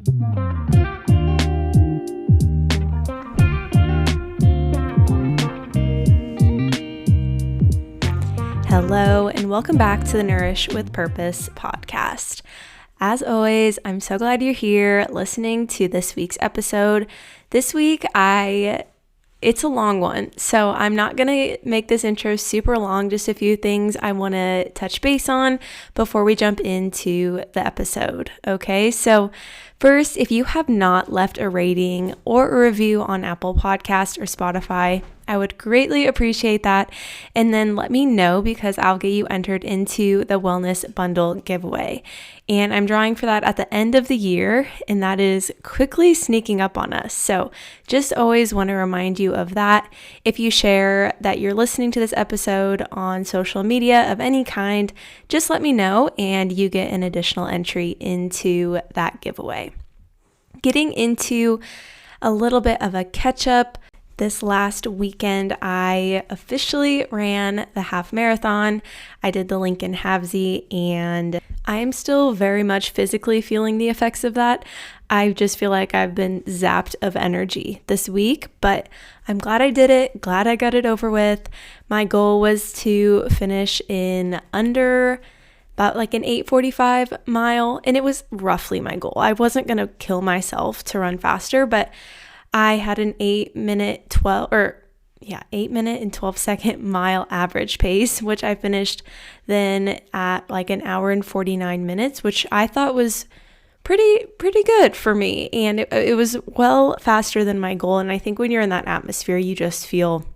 Hello, and welcome back to the Nourish with Purpose podcast. As always, I'm so glad you're here listening to this week's episode. This week, it's a long one, so I'm not going to make this intro super long, just a few things I want to touch base on before we jump into the episode, okay? So first, if you have not left a rating or a review on Apple Podcast or Spotify, I would greatly appreciate that. And then let me know because I'll get you entered into the Wellness Bundle giveaway. And I'm drawing for that at the end of the year, and that is quickly sneaking up on us. So just always want to remind you of that. If you share that you're listening to this episode on social media of any kind, just let me know and you get an additional entry into that giveaway. Getting into a little bit of a catch up. This last weekend, I officially ran the half marathon. I did the Lincoln Halvesy, and I am still very much physically feeling the effects of that. I just feel like I've been zapped of energy this week, but I'm glad I did it, glad I got it over with. My goal was to finish in under about like an 8:45 mile, and it was roughly my goal. I wasn't going to kill myself to run faster, but I had an 8 minute and 12 second mile average pace, which I finished then at like an hour and 49 minutes, which I thought was pretty good for me. And it was well faster than my goal. And I think when you're in that atmosphere, you just feel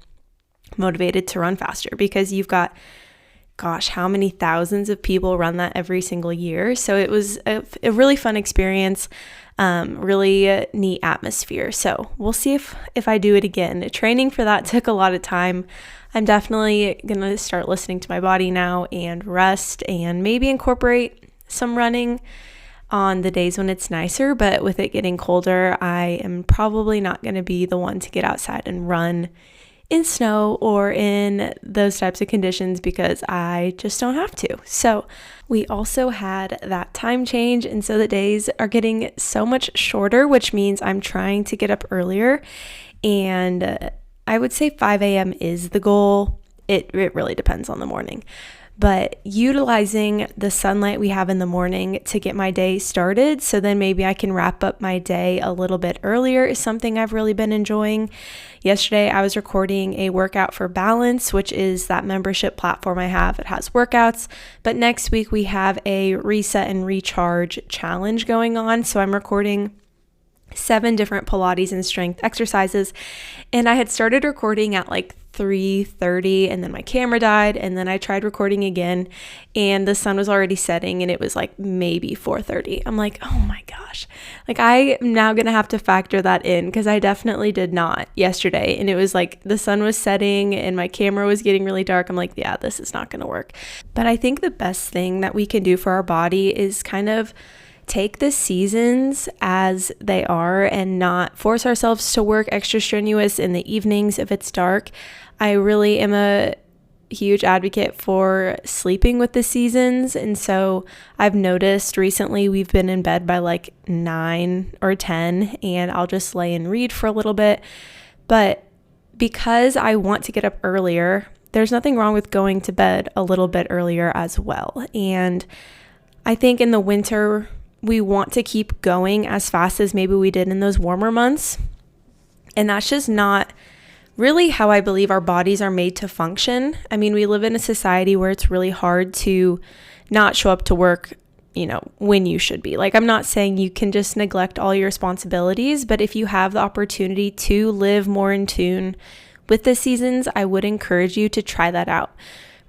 motivated to run faster because you've got, gosh, how many thousands of people run that every single year. So it was a really fun experience. Really neat atmosphere. So we'll see if I do it again. Training for that took a lot of time. I'm definitely going to start listening to my body now and rest and maybe incorporate some running on the days when it's nicer. But with it getting colder, I am probably not going to be the one to get outside and run in snow or in those types of conditions because I just don't have to. So we also had that time change, and so the days are getting so much shorter, which means I'm trying to get up earlier, and I would say 5 a.m. is the goal. It really depends on the morning. But utilizing the sunlight we have in the morning to get my day started, so then maybe I can wrap up my day a little bit earlier is something I've really been enjoying. Yesterday, I was recording a workout for Balance, which is that membership platform I have. It has workouts, but next week we have a reset and recharge challenge going on. So I'm recording 7 different Pilates and strength exercises, and I had started recording at like 3:30 and then my camera died, and then I tried recording again and the sun was already setting and it was like maybe 4:30. I'm like, oh my gosh, like I am now gonna have to factor that in because I definitely did not yesterday, and it was like the sun was setting and my camera was getting really dark. I'm like, yeah, this is not gonna work. But I think the best thing that we can do for our body is kind of take the seasons as they are and not force ourselves to work extra strenuous in the evenings if it's dark. I really am a huge advocate for sleeping with the seasons, and so I've noticed recently we've been in bed by like 9 or 10, and I'll just lay and read for a little bit. But because I want to get up earlier, there's nothing wrong with going to bed a little bit earlier as well. And I think in the winter, we want to keep going as fast as maybe we did in those warmer months. And that's just not really how I believe our bodies are made to function. I mean, we live in a society where it's really hard to not show up to work, when you should be. Like, I'm not saying you can just neglect all your responsibilities, but if you have the opportunity to live more in tune with the seasons, I would encourage you to try that out.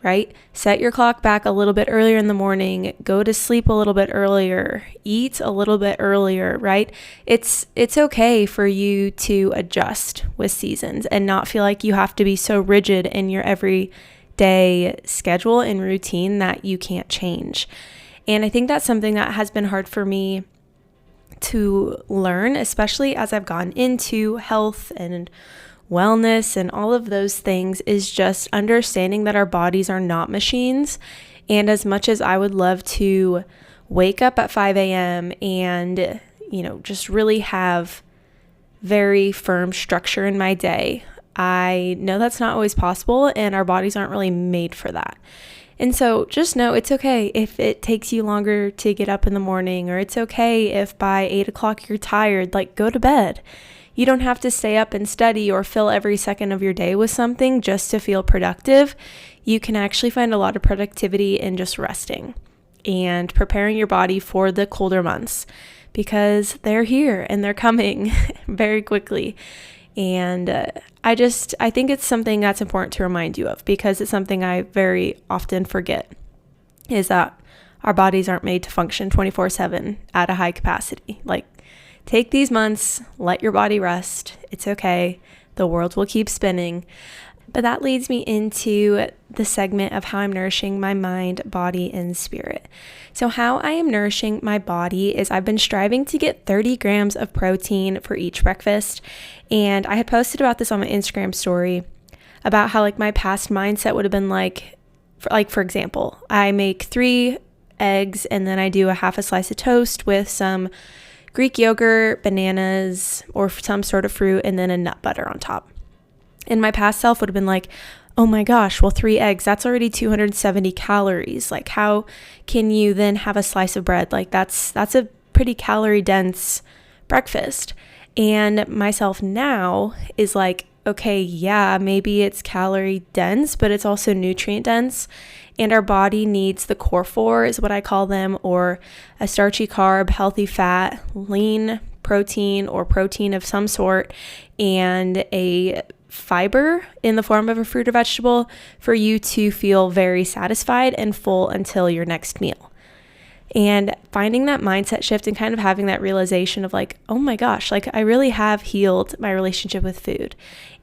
Right? Set your clock back a little bit earlier in the morning, go to sleep a little bit earlier, eat a little bit earlier, right? It's okay for you to adjust with seasons and not feel like you have to be so rigid in your everyday schedule and routine that you can't change. And I think that's something that has been hard for me to learn, especially as I've gone into health and wellness and all of those things, is just understanding that our bodies are not machines. And as much as I would love to wake up at 5 a.m. and, just really have very firm structure in my day. I know that's not always possible, and our bodies aren't really made for that. And so just know it's okay if it takes you longer to get up in the morning, or it's okay if by 8 o'clock you're tired, like go to bed. You don't have to stay up and study or fill every second of your day with something just to feel productive. You can actually find a lot of productivity in just resting and preparing your body for the colder months, because they're here and they're coming very quickly. And I think it's something that's important to remind you of, because it's something I very often forget, is that our bodies aren't made to function 24/7 at a high capacity. Like, take these months, let your body rest. It's okay. The world will keep spinning. But that leads me into the segment of how I'm nourishing my mind, body, and spirit. So how I am nourishing my body is I've been striving to get 30 grams of protein for each breakfast. And I had posted about this on my Instagram story about how my past mindset would have been for example, I make 3 eggs and then I do a half a slice of toast with some Greek yogurt, bananas, or some sort of fruit, and then a nut butter on top. And my past self would have been like, oh my gosh, well, 3 eggs, that's already 270 calories. Like, how can you then have a slice of bread? Like, that's a pretty calorie dense breakfast. And myself now is like, okay, yeah, maybe it's calorie dense, but it's also nutrient dense. And our body needs the core 4 is what I call them, or a starchy carb, healthy fat, lean protein or protein of some sort, and a fiber in the form of a fruit or vegetable for you to feel very satisfied and full until your next meal. And finding that mindset shift and kind of having that realization of oh my gosh, I really have healed my relationship with food.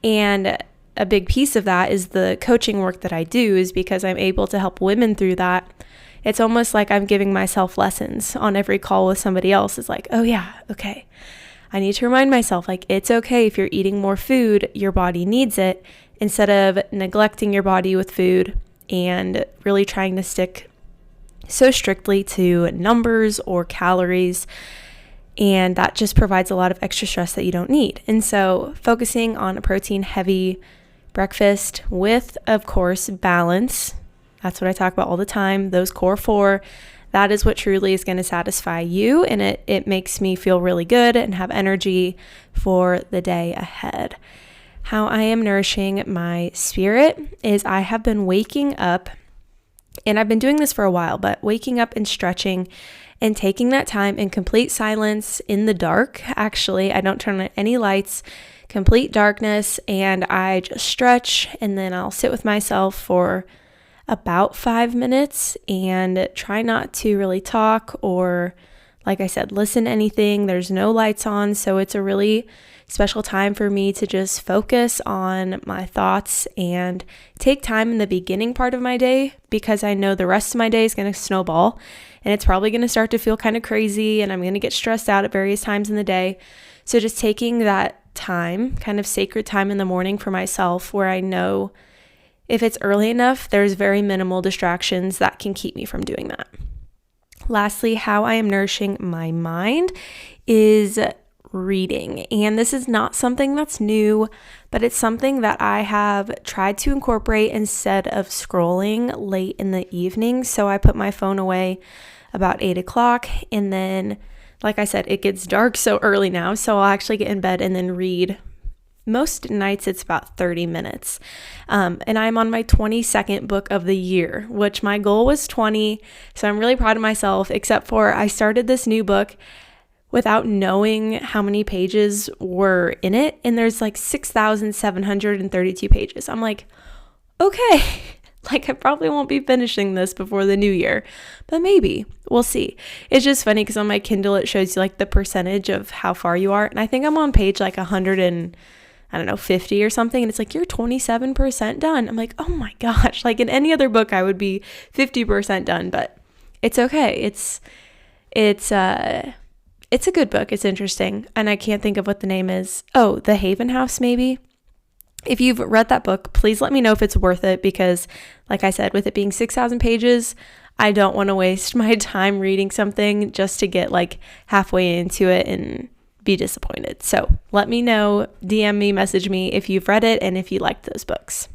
And a big piece of that is the coaching work that I do, is because I'm able to help women through that. It's almost like I'm giving myself lessons on every call with somebody else. It's like, oh yeah, okay. I need to remind myself, it's okay if you're eating more food, your body needs it, instead of neglecting your body with food and really trying to stick so strictly to numbers or calories. And that just provides a lot of extra stress that you don't need. And so focusing on a protein heavy breakfast with, of course, balance. That's what I talk about all the time. Those core 4, that is what truly is going to satisfy you. And it makes me feel really good and have energy for the day ahead. How I am nourishing my spirit is I have been waking up, and I've been doing this for a while, but waking up and stretching and taking that time in complete silence in the dark. Actually, I don't turn on any lights, complete darkness, and I just stretch, and then I'll sit with myself for about 5 minutes and try not to really talk or, like I said, listen to anything. There's no lights on, so it's a really special time for me to just focus on my thoughts and take time in the beginning part of my day, because I know the rest of my day is going to snowball and it's probably going to start to feel kind of crazy and I'm going to get stressed out at various times in the day. So just taking that time, kind of sacred time in the morning for myself, where I know if it's early enough, there's very minimal distractions that can keep me from doing that. Lastly, how I am nourishing my mind is reading. And this is not something that's new, but it's something that I have tried to incorporate instead of scrolling late in the evening. So I put my phone away about 8 o'clock, and then, like I said, it gets dark so early now, so I'll actually get in bed and then read. Most nights it's about 30 minutes. And I'm on my 22nd book of the year, which my goal was 20. So I'm really proud of myself, except for I started this new book without knowing how many pages were in it. And there's 6,732 pages. I'm like, okay, I probably won't be finishing this before the new year, but maybe we'll see. It's just funny because on my Kindle, it shows you the percentage of how far you are. And I think I'm on page 150 or something. And it's you're 27% done. I'm like, oh my gosh, in any other book, I would be 50% done, but it's okay. It's a good book. It's interesting. And I can't think of what the name is. Oh, The Haven House, maybe. If you've read that book, please let me know if it's worth it, because like I said, with it being 6,000 pages, I don't want to waste my time reading something just to get like halfway into it and be disappointed. So let me know, DM me, message me if you've read it and if you liked those books.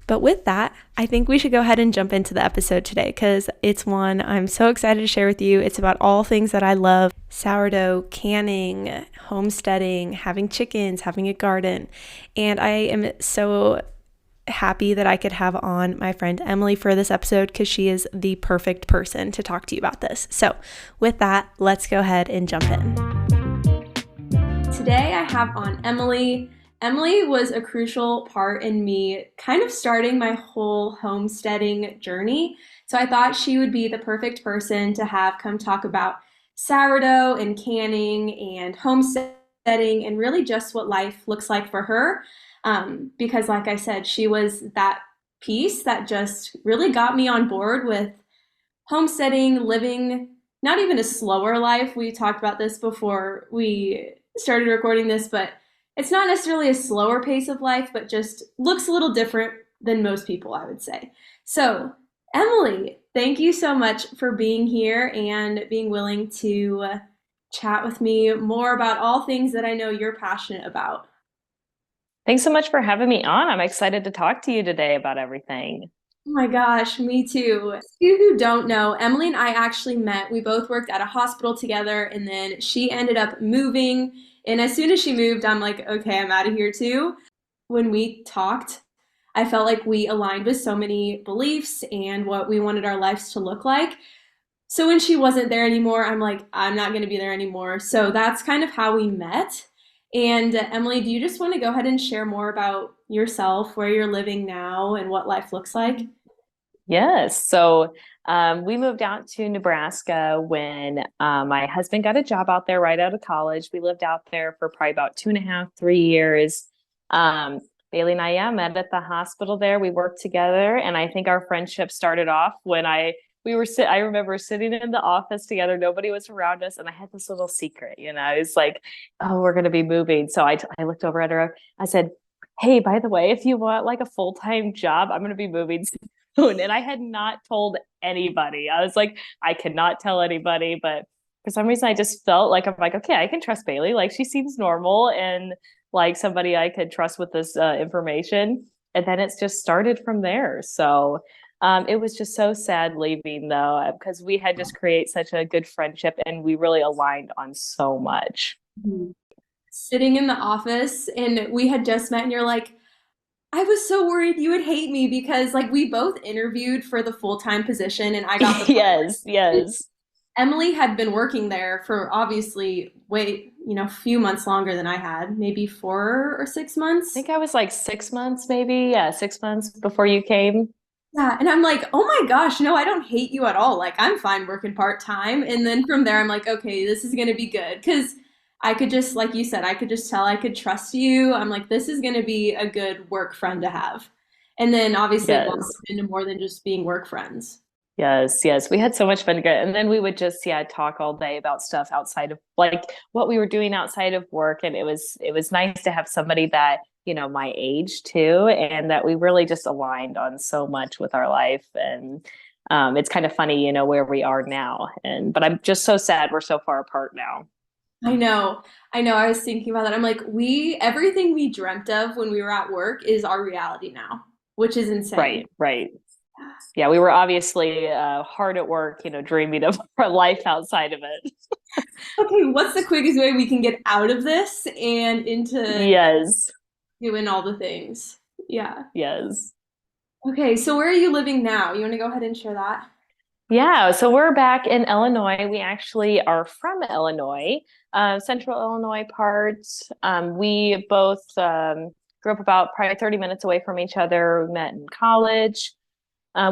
But with that, I think we should go ahead and jump into the episode today because it's one I'm so excited to share with you. It's about all things that I love: sourdough, canning, homesteading, having chickens, having a garden. And I am so happy that I could have on my friend Emily for this episode because she is the perfect person to talk to you about this. So with that, let's go ahead and jump in. Today I have on Emily. Emily was a crucial part in me kind of starting my whole homesteading journey. So I thought she would be the perfect person to have come talk about sourdough and canning and homesteading and really just what life looks like for her. Because like I said, she was that piece that just really got me on board with homesteading, living not even a slower life. We talked about this before we started recording this, but it's not necessarily a slower pace of life, but just looks a little different than most people, I would say. So, Emily, thank you so much for being here and being willing to chat with me more about all things that I know you're passionate about. Thanks so much for having me on. I'm excited to talk to you today about everything. Oh my gosh, me too. You who don't know, Emily and I actually met. We both worked at a hospital together, and then she ended up moving. And as soon as she moved, I'm like, okay, I'm out of here too. When we talked, I felt like we aligned with so many beliefs and what we wanted our lives to look like. So when she wasn't there anymore, I'm like, I'm not going to be there anymore. So that's kind of how we met. And Emily, do you just want to go ahead and share more about yourself, where you're living now, and what life looks like? Yes. We moved out to Nebraska when my husband got a job out there right out of college. We lived out there for probably about 2.5, 3 years. Um, Bailey and I, yeah, met at the hospital there. We worked together, and I think our friendship started off when I remember sitting in the office together. Nobody was around us, and I had this little secret. It's like, oh, we're going to be moving. So I looked over at her. I said, hey, by the way, if you want like a full-time job, I'm going to be moving soon. And I had not told anybody. I was like, I could not tell anybody, but for some reason I just felt like I'm like, okay, I can trust Bailey. Like she seems normal and like somebody I could trust with this information. And then it's just started from there. It was just so sad leaving though, because we had just created such a good friendship and we really aligned on so much. Mhm. Sitting in the office, and we had just met, and you're like, I was so worried you would hate me because like we both interviewed for the full-time position and I got the Yes, part. yes. Emily had been working there for obviously a few months longer than I had, maybe 4 or 6 months. I think I was like 6 months, maybe. Yeah, 6 months before you came. Yeah, and I'm like, oh my gosh, no, I don't hate you at all. Like, I'm fine working part-time. And then from there, I'm like, okay, this is gonna be good. Because I could just, like you said, I could just tell I could trust you. I'm like, this is gonna be a good work friend to have. And then obviously it blossomed Yes. into more than just being work friends. Yes, yes. We had so much fun together. And then we would just, yeah, talk all day about stuff outside of like what we were doing outside of work. And it was nice to have somebody that, my age too, and that we really just aligned on so much with our life. And it's kind of funny, where we are now. But I'm just so sad we're so far apart now. I know. I know. I was thinking about that. I'm like, everything we dreamt of when we were at work is our reality now, which is insane. Right, right. Yeah, we were obviously hard at work, dreaming of our life outside of it. Okay, what's the quickest way we can get out of this and into Yes, doing all the things? Yeah. yes. Okay, so where are you living now? You want to go ahead and share that? Yeah, so we're back in Illinois. We actually are from Illinois, central Illinois parts. We both grew up about probably 30 minutes away from each other. We met in college.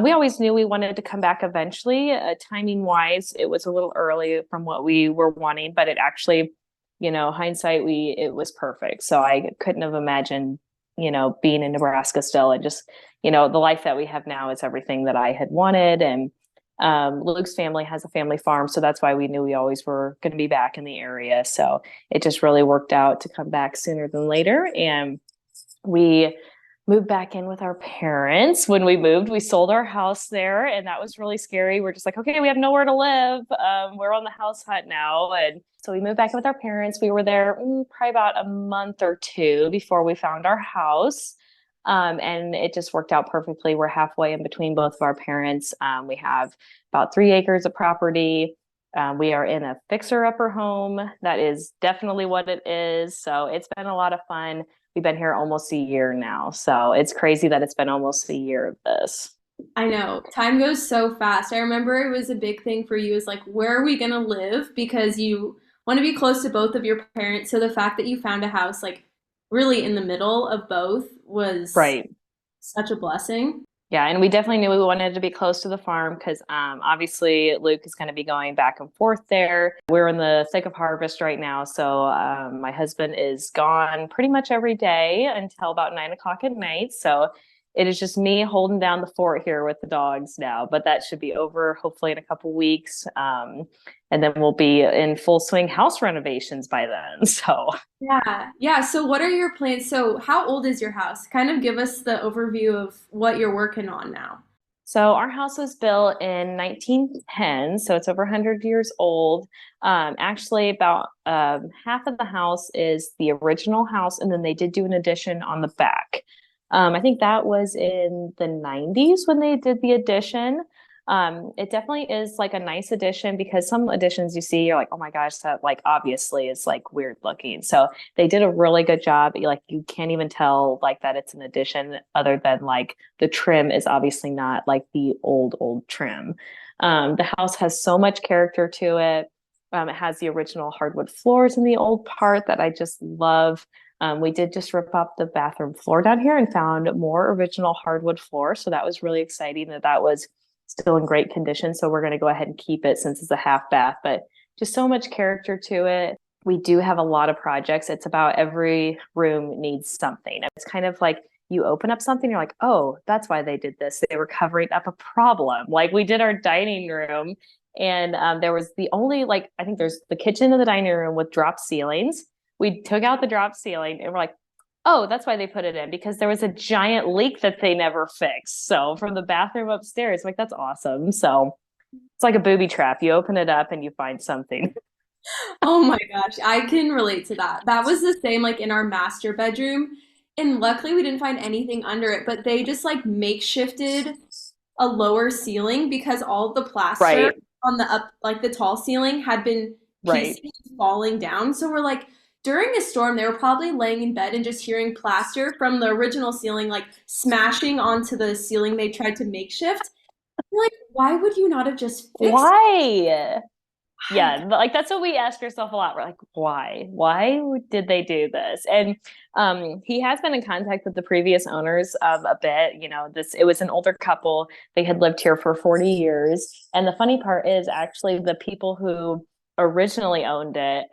We always knew we wanted to come back eventually. Timing wise, it was a little early from what we were wanting, but it actually, hindsight, it was perfect. So I couldn't have imagined, being in Nebraska still and just, the life that we have now is everything that I had wanted. And Luke's family has a family farm, so that's why we knew we always were going to be back in the area. So it just really worked out to come back sooner than later. And we moved back in with our parents. When we moved, we sold our house there, and that was really scary. We're just like, okay, we have nowhere to live. We're on the house hunt now. And so we moved back in with our parents. We were there probably about a month or two before we found our house. And it just worked out perfectly. We're halfway in between both of our parents. We have about 3 acres of property. We are in a fixer-upper home. That is definitely what it is. So it's been a lot of fun. We've been here almost a year now. So it's crazy that it's been almost a year of this. I know. Time goes so fast. I remember it was a big thing for you is like, where are we going to live? Because you want to be close to both of your parents. So the fact that you found a house like really in the middle of both was Right. such a blessing. Yeah, and we definitely knew we wanted to be close to the farm because obviously Luke is going to be going back and forth there. We're in the thick of harvest right now, so my husband is gone pretty much every day until about 9 o'clock at night. So it is just me holding down the fort here with the dogs now, but that should be over hopefully in a couple weeks. And then we'll be in full swing house renovations by then. So Yeah. Yeah. So what are your plans? So how old is your house? Kind of give us the overview of what you're working on now. So our house was built in 1910, so it's over 100 years old. Actually, about half of the house is the original house, and then they did do an addition on the back. I think that was in the 90s when they did the addition. It definitely is like a nice addition because some additions you see, you're like, oh my gosh, that like obviously is like weird looking. So they did a really good job. Like you can't even tell like that it's an addition other than like the trim is obviously not like the old trim. The house has so much character to it. It has the original hardwood floors in the old part that I just love. We did just rip up the bathroom floor down here and found more original hardwood floor. So that was really exciting that was still in great condition. So we're going to go ahead and keep it since it's a half bath, but just so much character to it. We do have a lot of projects. It's about every room needs something. It's kind of like you open up something, you're like, oh, that's why they did this. They were covering up a problem. Like we did our dining room and there was the only like, I think there's the kitchen and the dining room with drop ceilings. We took out the drop ceiling and we're like, oh, that's why they put it in because there was a giant leak that they never fixed. So from the bathroom upstairs, like that's awesome. So it's like a booby trap. You open it up and you find something. Oh my gosh, I can relate to that. That was the same like in our master bedroom. And luckily we didn't find anything under it, but they just like makeshifted a lower ceiling because all of the plaster Right. on the up like the tall ceiling had been Right. piecing falling down. So we're like during a storm, they were probably laying in bed and just hearing plaster from the original ceiling like smashing onto the ceiling they tried to makeshift. Like, why would you not have just fixed Why? it? Yeah, like that's what we ask ourselves a lot. We're like, why? Why did they do this? And he has been in contact with the previous owners a bit. You know, this it was an older couple. They had lived here for 40 years. And the funny part is actually the people who originally owned it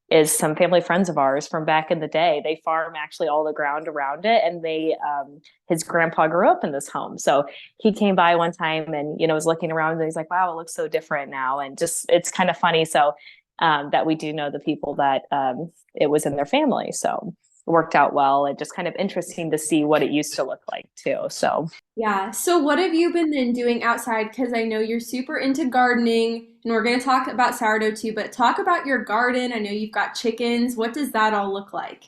is some family friends of ours from back in the day. They farm actually all the ground around it, and they his grandpa grew up in this home. So he came by one time and was looking around and he's like, wow, it looks so different now. And just it's kind of funny. So that we do know the people that it was in their family. So it worked out well and just kind of interesting to see what it used to look like too. So Yeah. So what have you been then doing outside? Because I know you're super into gardening, and we're going to talk about sourdough too, but talk about your garden. I know you've got chickens. What does that all look like?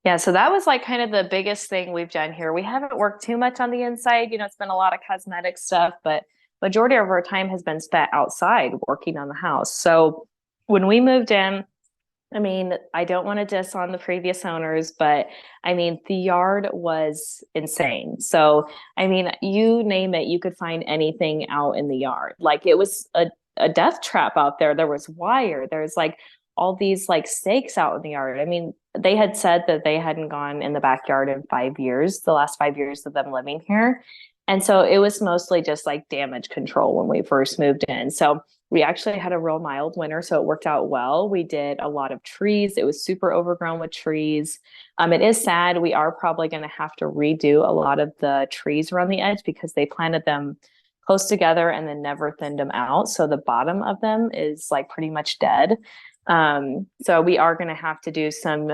yeah, so that was like kind of the biggest thing we've done here. We haven't worked too much on the inside. It's been a lot of cosmetic stuff, but majority of our time has been spent outside working on the house. So when we moved in, I mean, I don't want to diss on the previous owners, but I mean, the yard was insane. So, I mean, you name it, you could find anything out in the yard. Like it was a death trap out there. There was wire. There's like all these like stakes out in the yard. I mean, they had said that they hadn't gone in the backyard in 5 years, the last 5 years of them living here. And so it was mostly just like damage control when we first moved in. So we actually had a real mild winter, so it worked out well. We did a lot of trees. It was super overgrown with trees. It is sad. We are probably going to have to redo a lot of the trees around the edge because they planted them close together and then never thinned them out. So the bottom of them is like pretty much dead. So we are going to have to do some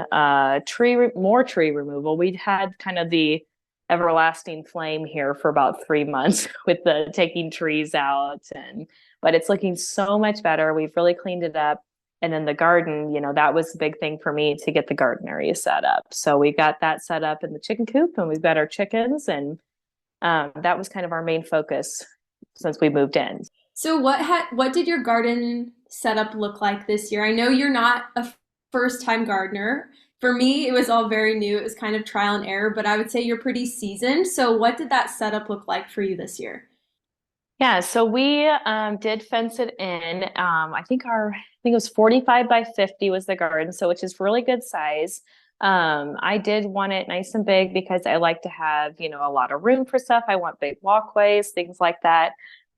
more tree removal. We'd had kind of the everlasting flame here for about 3 months with the taking trees out, and but it's looking so much better. We've really cleaned it up. And then the garden, that was a big thing for me to get the garden area set up. So we got that set up in the chicken coop, and we've got our chickens, and that was kind of our main focus since we moved in. So what did your garden setup look like this year? I know you're not a first time gardener. For me, it was all very new. It was kind of trial and error, but I would say you're pretty seasoned. So what did that setup look like for you this year? Yeah, so we did fence it in. I think it was 45 by 50 was the garden, so which is really good size. I did want it nice and big because I like to have, a lot of room for stuff. I want big walkways, things like that.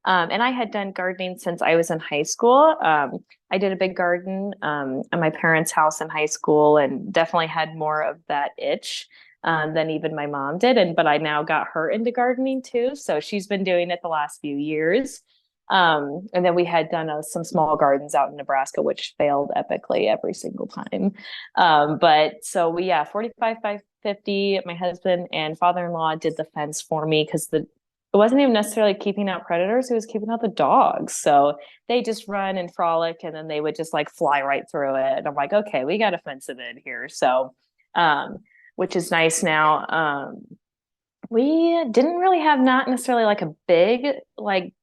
And I had done gardening since I was in high school. I did a big garden at my parents' house in high school, and definitely had more of that itch than even my mom did. But I now got her into gardening too. So she's been doing it the last few years. And then we had done some small gardens out in Nebraska, which failed epically every single time. But so yeah, 45 by 50, my husband and father-in-law did the fence for me because it wasn't even necessarily keeping out predators, it was keeping out the dogs. So they just run and frolic, and then they would just like fly right through it. And I'm like, okay, we got to fence it in here. So which is nice now. We didn't really have not necessarily like a big like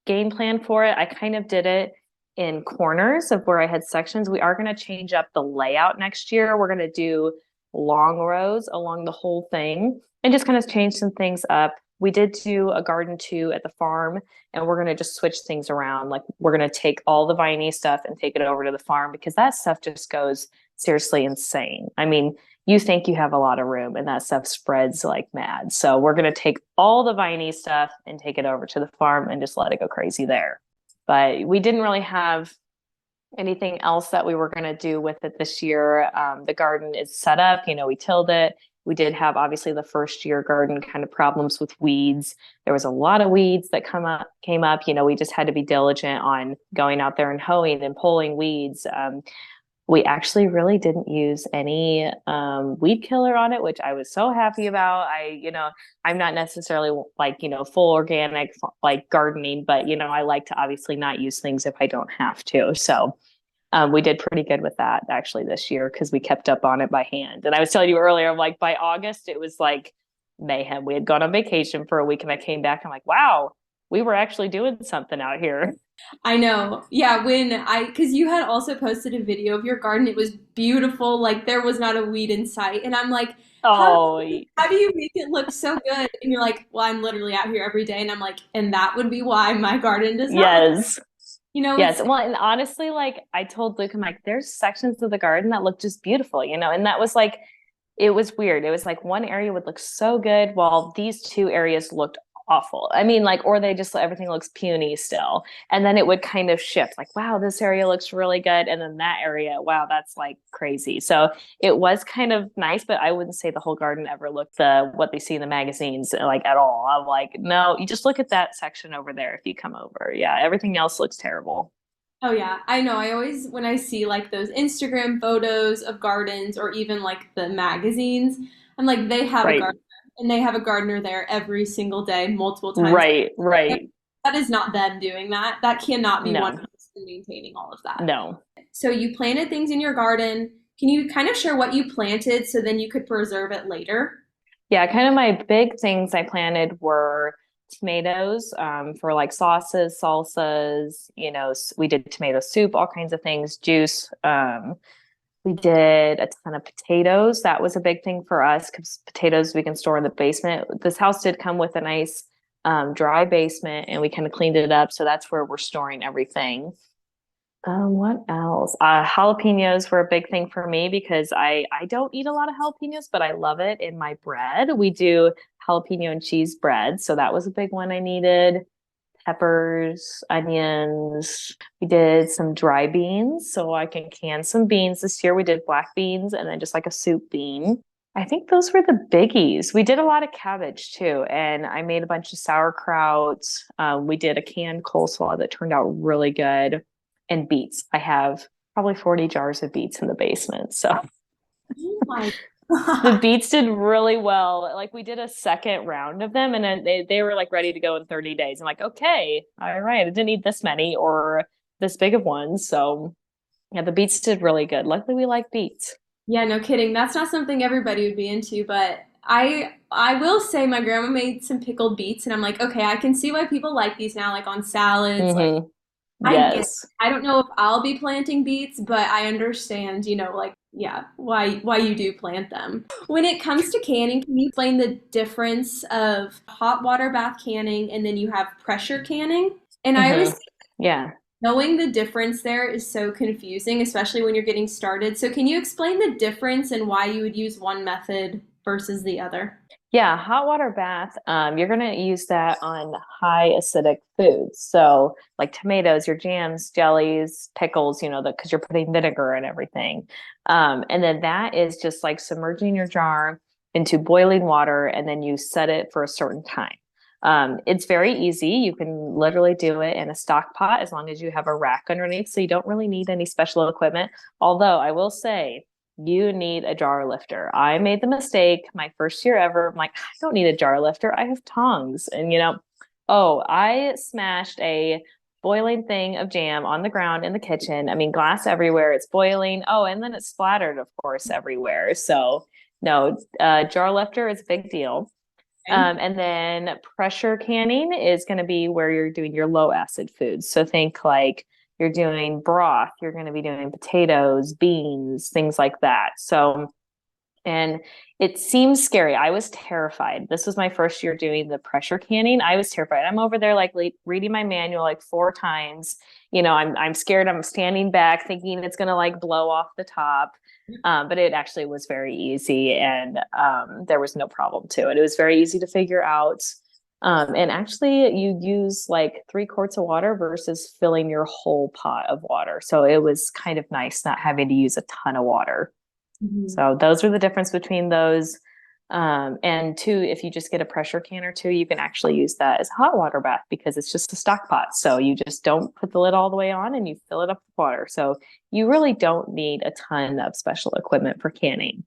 game plan for it. I kind of did it in corners of where I had sections. We are going to change up the layout next year. We're going to do long rows along the whole thing and just kind of change some things up. We did do a garden too at the farm, and we're going to just switch things around. Like we're going to take all the viney stuff and take it over to the farm because that stuff just goes seriously insane. I mean, you think you have a lot of room and that stuff spreads like mad. So we're going to take all the viney stuff and take it over to the farm and just let it go crazy there. But we didn't really have anything else that we were going to do with it this year. The garden is set up, we tilled it. We did have obviously the first year garden kind of problems with weeds. There was a lot of weeds that came up. We just had to be diligent on going out there and hoeing and pulling weeds. We actually really didn't use any weed killer on it, which I was so happy about. I'm not necessarily like, full organic like gardening, but I like to obviously not use things if I don't have to. So we did pretty good with that actually this year because we kept up on it by hand. And I was telling you earlier, I'm like by August, it was like mayhem. We had gone on vacation for a week and I came back. I'm like, wow, we were actually doing something out here. I know. Yeah, because you had also posted a video of your garden. It was beautiful. Like there was not a weed in sight. And I'm like, Oh, how do you make it look so good? And you're like, well, I'm literally out here every day. And I'm like, and that would be why my garden does not look, yes. Yes. Well, and honestly, like I told Luke, I'm like, there's sections of the garden that look just beautiful, and that was like, it was weird. It was like one area would look so good while these two areas looked awful. I mean, like, or they just, everything looks puny still. And then it would kind of shift like, wow, this area looks really good. And then that area, wow, that's like crazy. So it was kind of nice, but I wouldn't say the whole garden ever looked what they see in the magazines like at all. I'm like, no, you just look at that section over there if you come over. Yeah, everything else looks terrible. Oh yeah, I know. I always when I see like those Instagram photos of gardens or even like the magazines, I'm like they have a Right. gardener and they have a gardener there every single day, multiple times. Right. Right. That is not them doing that. That cannot be one No, person maintaining all of that. no. So you planted things in your garden. Can you kind of share what you planted so then you could preserve it later? Yeah, kind of my big things I planted were tomatoes for like sauces, salsas, we did tomato soup, all kinds of things, juice. We did a ton of potatoes. That was a big thing for us because potatoes we can store in the basement. This house did come with a nice dry basement and we kind of cleaned it up. So that's where we're storing everything. What else? Jalapenos were a big thing for me because I don't eat a lot of jalapenos, but I love it in my bread. We do jalapeno and cheese bread, so that was a big one I needed. Peppers, onions. We did some dry beans, so I can can some beans this year. We did black beans and then just like a soup bean. I think those were the biggies. We did a lot of cabbage too, and I made a bunch of sauerkraut. We did a canned coleslaw that turned out really good and beets. I have probably 40 jars of beets in the basement. So Oh my the God. beets did really well. Like we did a second round of them and then they were like ready to go in 30 days. I'm like, okay, all right. I didn't need this many or this big of ones. So yeah, the beets did really good. Luckily we like beets. Yeah, no kidding. That's not something everybody would be into, but I will say my grandma made some pickled beets and I'm like, okay, I can see why people like these now, like on salads. Like Hmm. I get it. Yes. I don't know if I'll be planting beets, but I understand, like yeah, why you do plant them. When it comes to canning, can you explain the difference of hot water bath canning and then you have pressure canning? And I Hmm. always Yeah. knowing the difference there is so confusing, especially when you're getting started. So, can you explain the difference and why you would use one method versus the other? Yeah, hot water bath. You're gonna use that on high acidic foods. So like tomatoes, your jams, jellies, pickles, because you're putting vinegar and everything. And then that is just like submerging your jar into boiling water and then you set it for a certain time. It's very easy. You can literally do it in a stock pot as long as you have a rack underneath. So you don't really need any special equipment. Although I will say, you need a jar lifter. I made the mistake my first year ever. I'm like, I don't need a jar lifter. I have tongs. And oh, I smashed a boiling thing of jam on the ground in the kitchen. I mean, glass everywhere. It's boiling. Oh, and then it splattered, of course, everywhere. So no, jar lifter is a big deal. Okay. And then pressure canning is going to be where you're doing your low acid foods. So think like you're doing broth, you're going to be doing potatoes, beans, things like that. So, and it seems scary. I was terrified. This was my first year doing the pressure canning. I was terrified. I'm over there like reading my manual like 4 times. I'm scared. I'm standing back thinking it's going to like blow off the top. But it actually was very easy and there was no problem to it. It was very easy to figure out. And actually, you use like 3 quarts of water versus filling your whole pot of water. So it was kind of nice not having to use a ton of water. Mhm. So those are the difference between those. And two, if you just get a pressure can or two, you can actually use that as a hot water bath because it's just a stock pot. So you just don't put the lid all the way on and you fill it up with water. So you really don't need a ton of special equipment for canning.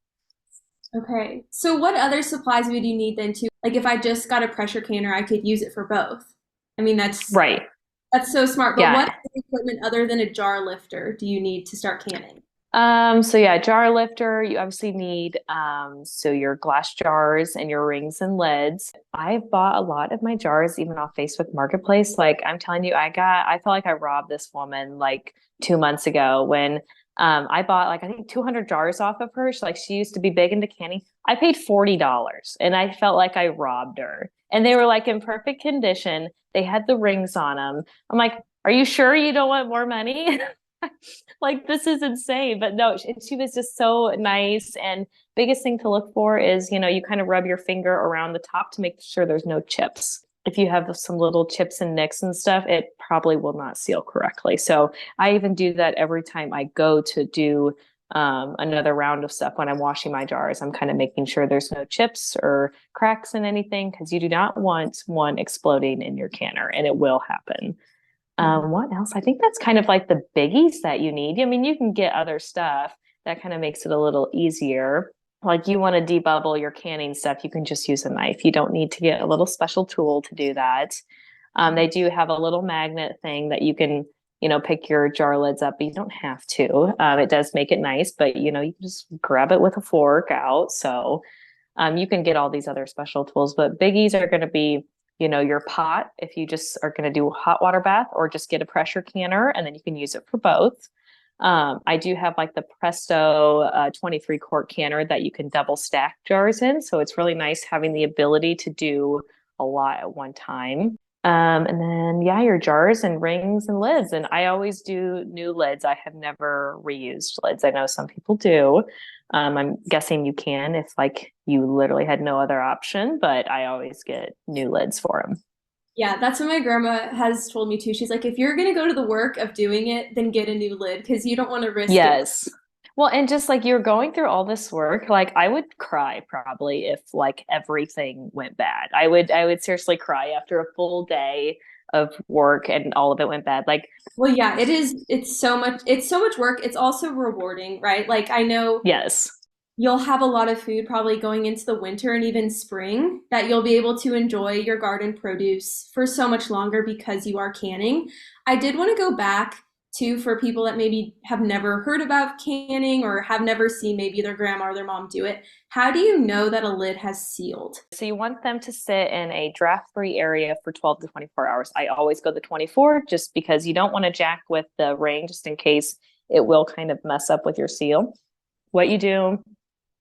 Okay. So, what other supplies would you need then too? Like, if I just got a pressure canner, I could use it for both. I mean, Right. that's so smart. But what Yeah. other equipment other than a jar lifter do you need to start canning? So yeah, jar lifter, you obviously need so your glass jars and your rings and lids. I've bought a lot of my jars even off Facebook Marketplace. Like I'm telling you, I felt like I robbed this woman like 2 months ago when I bought like I think 200 jars off of her. She used to be big into canning. I paid $40 and I felt like I robbed her. And they were like in perfect condition. They had the rings on them. I'm like, are you sure you don't want more money? Like this is insane. But no, she was just so nice. And biggest thing to look for is, you kind of rub your finger around the top to make sure there's no chips. If you have some little chips and nicks and stuff, it probably will not seal correctly. So I even do that every time I go to do another round of stuff when I'm washing my jars. I'm kind of making sure there's no chips or cracks in anything because you do not want one exploding in your canner, and it will happen. What else? I think that's kind of like the biggies that you need. I mean, you can get other stuff that kind of makes it a little easier. Like you want to debubble your canning stuff, you can just use a knife. You don't need to get a little special tool to do that. They do have a little magnet thing that you can, pick your jar lids up, but you don't have to. It does make it nice, but you can just grab it with a fork out. So you can get all these other special tools, but biggies are going to be, your pot if you just are going to do a hot water bath or just get a pressure canner and then you can use it for both. I do have like the Presto 23 quart canner that you can double stack jars in. So it's really nice having the ability to do a lot at one time. And then, yeah, your jars and rings and lids. And I always do new lids. I have never reused lids. I know some people do. I'm guessing you can if like you literally had no other option, but I always get new lids for them. Yeah, that's what my grandma has told me too. She's like, if you're gonna go to the work of doing it, then get a new lid because you don't want to risk it. Yes. Well, and just like you're going through all this work, like I would cry probably if like everything went bad. I would seriously cry after a full day of work and all of it went bad. Like, Well, yeah, it is. It's so much work. It's also rewarding, right? Like I know yes. you'll have a lot of food probably going into the winter and even spring that you'll be able to enjoy your garden produce for so much longer because you are canning. I did want to go back to for people that maybe have never heard about canning or have never seen maybe their grandma or their mom do it. How do you know that a lid has sealed? So you want them to sit in a draft-free area for 12 to 24 hours. I always go the 24 just because you don't want to jack with the ring just in case it will kind of mess up with your seal. What you do,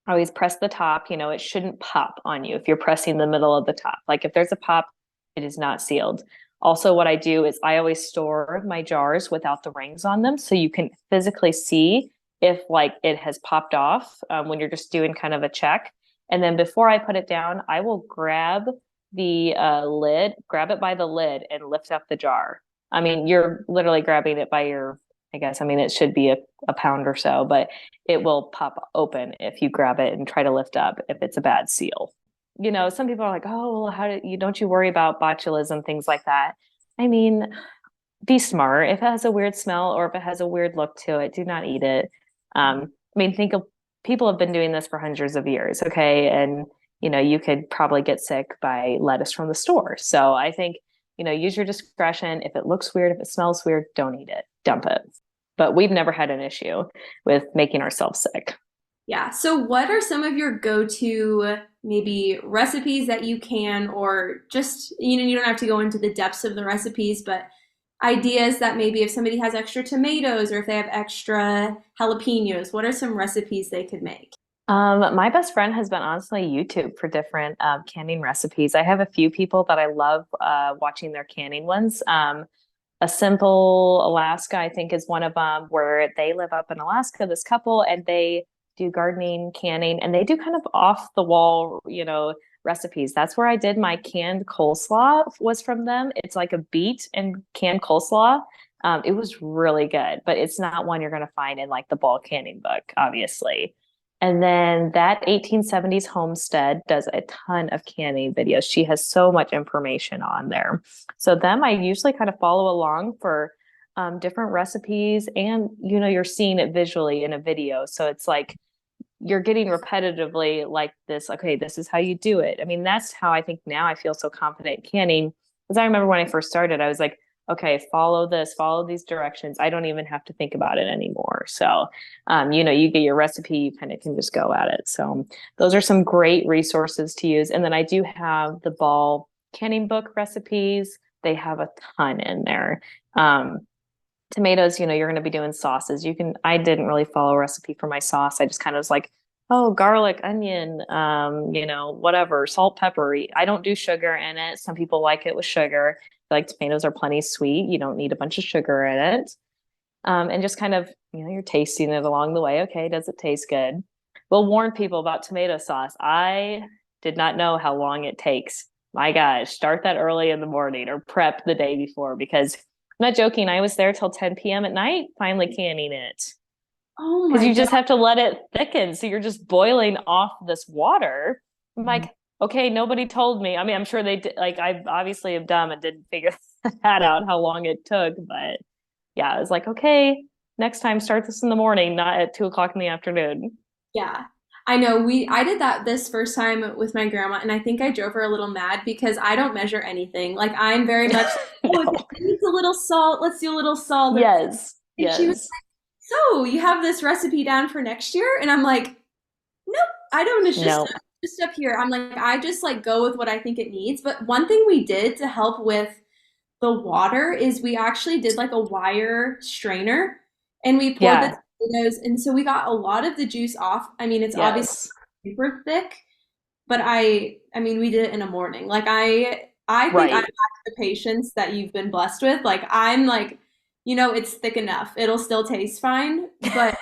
always press the top. It shouldn't pop on you if you're pressing the middle of the top. Like if there's a pop, it is not sealed. Also, what I do is I always store my jars without the rings on them so you can physically see if like it has popped off when you're just doing kind of a check. And then before I put it down, I will grab the lid, grab it by the lid and lift up the jar. I mean, you're literally grabbing it by your, I guess, I mean, it should be a pound or so, but it will pop open if you grab it and try to lift up if it's a bad seal. Some people are like, oh, well, don't you worry about botulism, things like that. I mean, be smart. If it has a weird smell or if it has a weird look to it, do not eat it. I mean, think of people have been doing this for hundreds of years, okay? And, you could probably get sick by lettuce from the store. So I think, use your discretion. If it looks weird, if it smells weird, don't eat it, dump it. But we've never had an issue with making ourselves sick. Yeah. So, what are some of your go-to maybe recipes that you can, or just, you don't have to go into the depths of the recipes, but ideas that maybe if somebody has extra tomatoes or if they have extra jalapenos, what are some recipes they could make? My best friend has been honestly YouTube for different canning recipes. I have a few people that I love watching their canning ones. A Simple Alaska, I think, is one of them where they live up in Alaska, this couple, and they do gardening, canning, and they do kind of off the wall, recipes. That's where I did my canned coleslaw was from them. It's like a beet and canned coleslaw. It was really good, but it's not one you're going to find in like the ball canning book, obviously. And then that 1870s Homestead does a ton of canning videos. She has so much information on there. So them, I usually kind of follow along for different recipes and, you're seeing it visually in a video. So it's like, you're getting repetitively like this, okay, this is how you do it. I mean, that's how I think now I feel so confident in canning. Because I remember when I first started, I was like, okay, follow this, follow these directions. I don't even have to think about it anymore. So, you get your recipe, you kind of can just go at it. So those are some great resources to use. And then I do have the ball canning book recipes. They have a ton in there. Tomatoes, you're going to be doing sauces. I didn't really follow a recipe for my sauce. I just kind of was like, oh, garlic, onion, whatever, salt, pepper. I don't do sugar in it. Some people like it with sugar. Like tomatoes are plenty sweet. You don't need a bunch of sugar in it. And just kind of, you're tasting it along the way. Okay, does it taste good? We'll warn people about tomato sauce. I did not know how long it takes. My gosh, start that early in the morning or prep the day before because I'm not joking. I was there till 10 p.m. at night, finally canning it. Oh Because my you God. just have to let it thicken. So you're just boiling off this water. I'm like, okay, nobody told me. I mean, I'm sure they did. Like, I obviously am dumb and didn't figure that out, how long it took. But yeah, I was like, okay, next time start this in the morning, not at 2 o'clock in the afternoon. Yeah. I know I did that this first time with my grandma and I think I drove her a little mad because I don't measure anything. Like I'm very much like, oh, No. it needs a little salt. Let's do a little salt. Yes. And she was Yes. like, so you have this recipe down for next year? And I'm like, nope, I don't. It's No. just up here. I'm like, I just like go with what I think it needs. But one thing we did to help with the water is we actually did like a wire strainer and we poured the Yeah. tomatoes. And so we got a lot of the juice off. I mean, it's obviously Yes. super thick, but I mean, we did it in a morning. Like I think I have Right. the patience that you've been blessed with. Like I'm like, it's thick enough. It'll still taste fine, but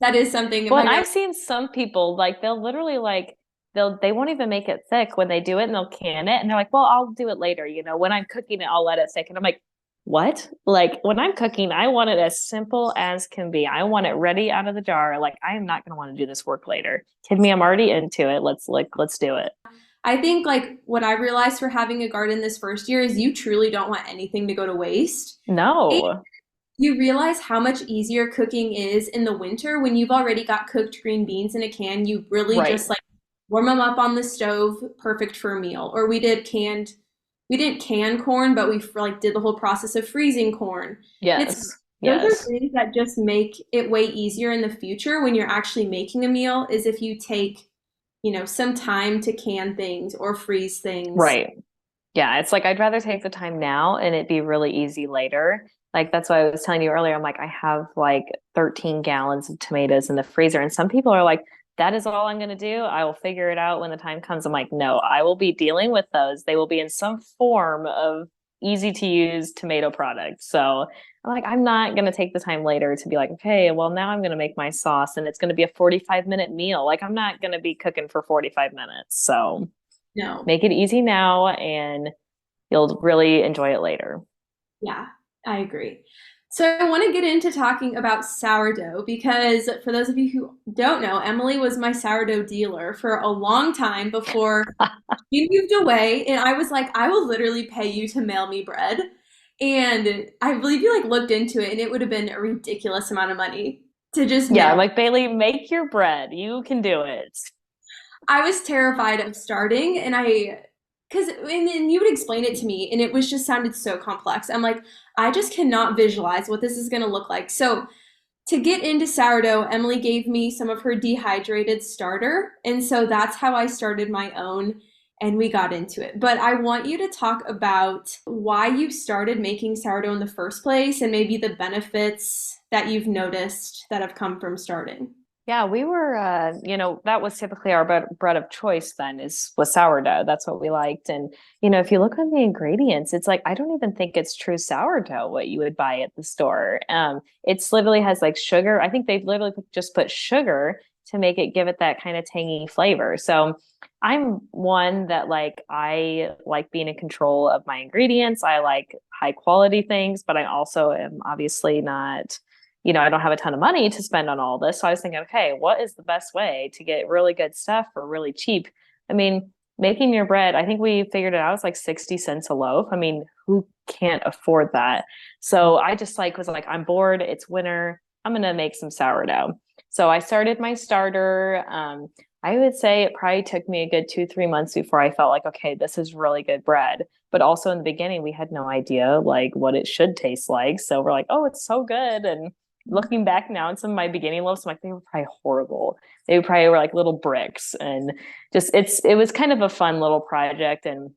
that is something Well, my and grandma. I've seen some people like they'll literally like they won't even make it thick when they do it and they'll can it and they're like, well, I'll do it later. When I'm cooking it, I'll let it thick. And I'm like, what? Like when I'm cooking, I want it as simple as can be. I want it ready out of the jar. Like I am not going to want to do this work later. Kid me, I'm already into it. Let's do it. I think like what I realized for having a garden this first year is you truly don't want anything to go to waste. And No. you realize how much easier cooking is in the winter when you've already got cooked green beans in a can. You really Right. just like warm them up on the stove, perfect for a meal. Or we didn't can corn, but we like did the whole process of freezing corn. And it's Yes. those are Yes. things that just make it way easier in the future when you're actually making a meal is if you take, some time to can things or freeze things. Right. Yeah, it's like I'd rather take the time now and it be really easy later. Like that's why I was telling you earlier. I'm like, I have like 13 gallons of tomatoes in the freezer. And some people are like, that is all I'm going to do. I will figure it out when the time comes. I'm like, no, I will be dealing with those. They will be in some form of easy to use tomato product. So I'm like, I'm not going to take the time later to be like, okay, well, now I'm going to make my sauce and it's going to be a 45-minute meal. Like, I'm not going to be cooking for 45 minutes. So No. make it easy now and you'll really enjoy it later. Yeah, I agree. So I want to get into talking about sourdough because for those of you who don't know, Emily was my sourdough dealer for a long time before she moved away, and I was like, I will literally pay you to mail me bread. And I believe you like looked into it and it would have been a ridiculous amount of money to just Yeah, I'm mail. like, Bailey, make your bread. You can do it. I was terrified of starting and because and then you would explain it to me and it was just sounded so complex. I'm like, I just cannot visualize what this is going to look like. So to get into sourdough, Emily gave me some of her dehydrated starter. And so that's how I started my own and we got into it. But I want you to talk about why you started making sourdough in the first place and maybe the benefits that you've noticed that have come from starting. Yeah, we were, that was typically our bread of choice then is was sourdough. That's what we liked. And, if you look on the ingredients, it's like, I don't even think it's true sourdough, what you would buy at the store. It's literally has like sugar. I think they've literally just put sugar to make it give it that kind of tangy flavor. So I'm one that like, I like being in control of my ingredients. I like high quality things, but I also am obviously not I don't have a ton of money to spend on all this. So I was thinking, okay, what is the best way to get really good stuff for really cheap? I mean, making your bread, I think we figured it out. It's like 60 cents a loaf. I mean, who can't afford that? So I just like was like, I'm bored. It's winter. I'm going to make some sourdough. So I started my starter. I would say it probably took me a good 2, 3 months before I felt like, okay, this is really good bread. But also in the beginning, we had no idea like what it should taste like. So we're like, oh, it's so good. And looking back now on some of my beginning loaves, I'm like, they were probably horrible. They probably were like little bricks. And just it was kind of a fun little project. And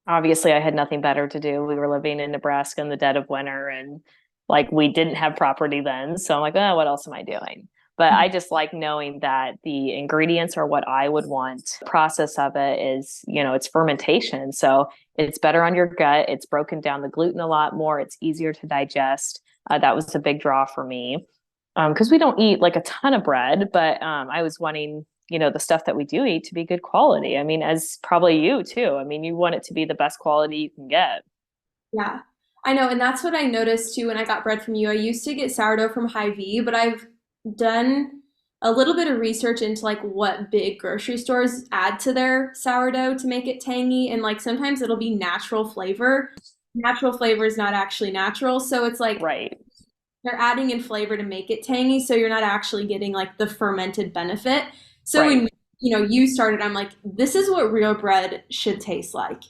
obviously I had nothing better to do. We were living in Nebraska in the dead of winter and like we didn't have property then. So I'm like, oh, what else am I doing? But I just like knowing that the ingredients are what I would want. The process of it is, it's fermentation. So it's better on your gut. It's broken down the gluten a lot more. It's easier to digest. That was a big draw for me because we don't eat like a ton of bread, but I was wanting, the stuff that we do eat to be good quality. I mean, as probably you too. I mean, you want it to be the best quality you can get. Yeah, I know. And that's what I noticed too when I got bread from you. I used to get sourdough from Hy-Vee, but I've done a little bit of research into like what big grocery stores add to their sourdough to make it tangy. And like sometimes it'll be natural flavor. Natural flavor is not actually natural. So it's like Right. they're adding in flavor to make it tangy. So you're not actually getting like the fermented benefit. So Right. when you started, I'm like, this is what real bread should taste like.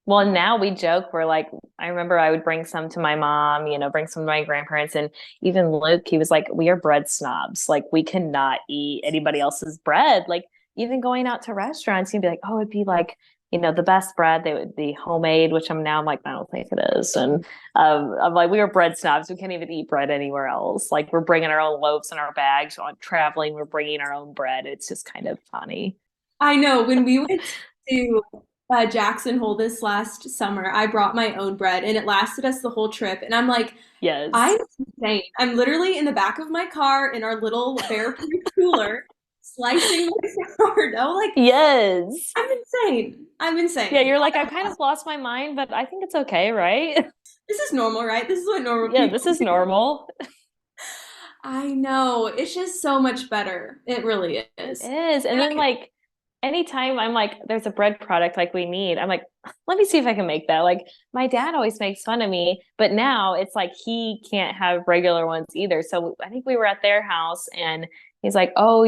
Well, now we joke, we're like, I remember I would bring some to my mom, bring some to my grandparents. And even Luke, he was like, we are bread snobs. Like, we cannot eat anybody else's bread. Like, even going out to restaurants, you'd be like, oh, it'd be like, the best bread, they would be homemade, which I'm like, I don't think it is. And I'm like, we are bread snobs. We can't even eat bread anywhere else. Like, we're bringing our own loaves in our bags on traveling. We're bringing our own bread. It's just kind of funny. I know when we went to Jackson Hole this last summer, I brought my own bread and it lasted us the whole trip. And I'm like, I'm Yes. insane. I'm literally in the back of my car in our little bear-proof cooler, slicing my sourdough. Like, Yes. I'm insane. I'm Yeah, insane. you're like, I've kind of lost my mind, but I think it's okay, right? This is normal, right? This is what normal Yeah, people this is do. normal. I know. It's just so much better. It really It is. is. And And then I, like anytime I'm like, there's a bread product like we need, I'm like, let me see if I can make that. Like my dad always makes fun of me, but now it's like he can't have regular ones either. So I think we were at their house and he's like, oh,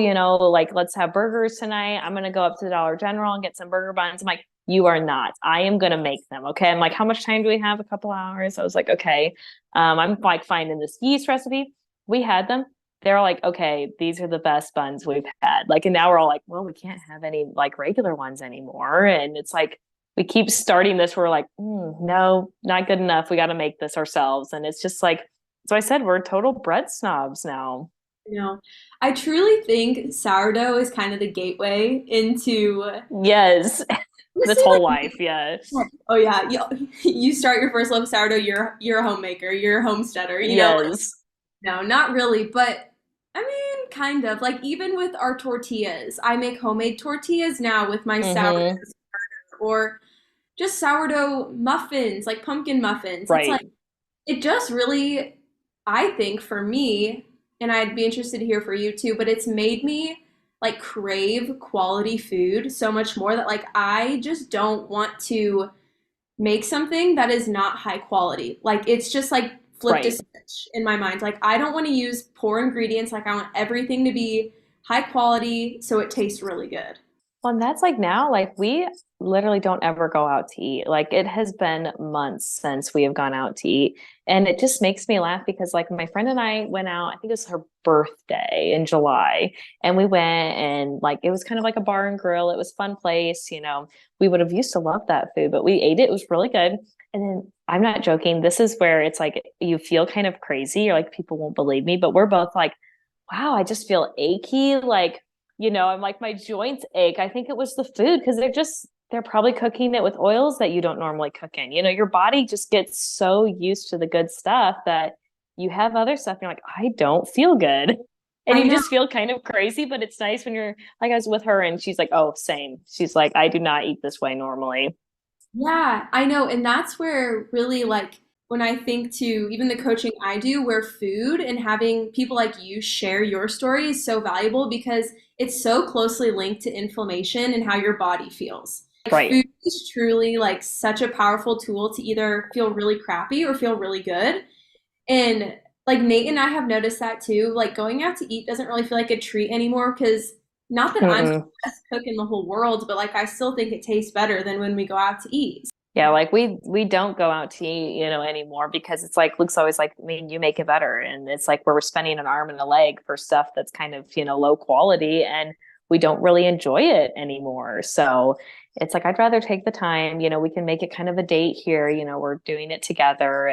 like let's have burgers tonight. I'm gonna go up to the Dollar General and get some burger buns. I'm like, you are not. I am gonna make them. Okay. I'm like, how much time do we have? A couple hours. I was like, okay. I'm like finding this yeast recipe. We had them. They're like, okay, these are the best buns we've had. Like, and now we're all like, well, we can't have any like regular ones anymore. And it's like, we keep starting this. We're like, no, not good enough. We got to make this ourselves. And it's just like, so I said, we're total bread snobs now. You know, I truly think sourdough is kind of the gateway into Yes. This honestly whole like life. Yeah. oh yeah, you start your first love of sourdough, you're a homemaker, you're a homesteader, Yes. no, not really, but I mean, kind of. Like even with our tortillas, I make homemade tortillas now with my sourdough Mm-hmm. or just sourdough muffins, like pumpkin muffins. It's like Right. it just really, I think for me, and I'd be interested to hear for you too, but it's made me like crave quality food so much more that like I just don't want to make something that is not high quality. Like it's just like flipped a Right. switch in my mind. Like I don't want to use poor ingredients. Like I want everything to be high quality so it tastes really good. Well, and that's like now, like we literally don't ever go out to eat. Like it has been months since we have gone out to eat. And it just makes me laugh because like my friend and I went out, I think it was her birthday in July. And we went and like it was kind of like a bar and grill. It was a fun place, We would have used to love that food, but we ate it. It was really good. And then I'm not joking. This is where it's like you feel kind of crazy. You're like, people won't believe me, but we're both like, wow, I just feel achy. Like, I'm like, my joints ache. I think it was the food because they're probably cooking it with oils that you don't normally cook in. Your body just gets so used to the good stuff that you have other stuff. And you're like, I don't feel good. And I you know. just feel kind of crazy, but it's nice when you're like, I was with her and she's like, oh, same. She's like, I do not eat this way normally. Yeah, I know. And that's where really like when I think to even the coaching I do, where food and having people like you share your story is so valuable because it's so closely linked to inflammation and how your body feels. Like Right. food is truly like such a powerful tool to either feel really crappy or feel really good. And like Nate and I have noticed that too. Like going out to eat doesn't really feel like a treat anymore because not that I'm the Mm-mm. best cook in the whole world, but like I still think it tastes better than when we go out to eat. Yeah, like we don't go out to eat, anymore because it's like Luke's always like, I mean, you make it better. And it's like we're spending an arm and a leg for stuff that's kind of, low quality and we don't really enjoy it anymore. So it's like I'd rather take the time, we can make it kind of a date here, we're doing it together.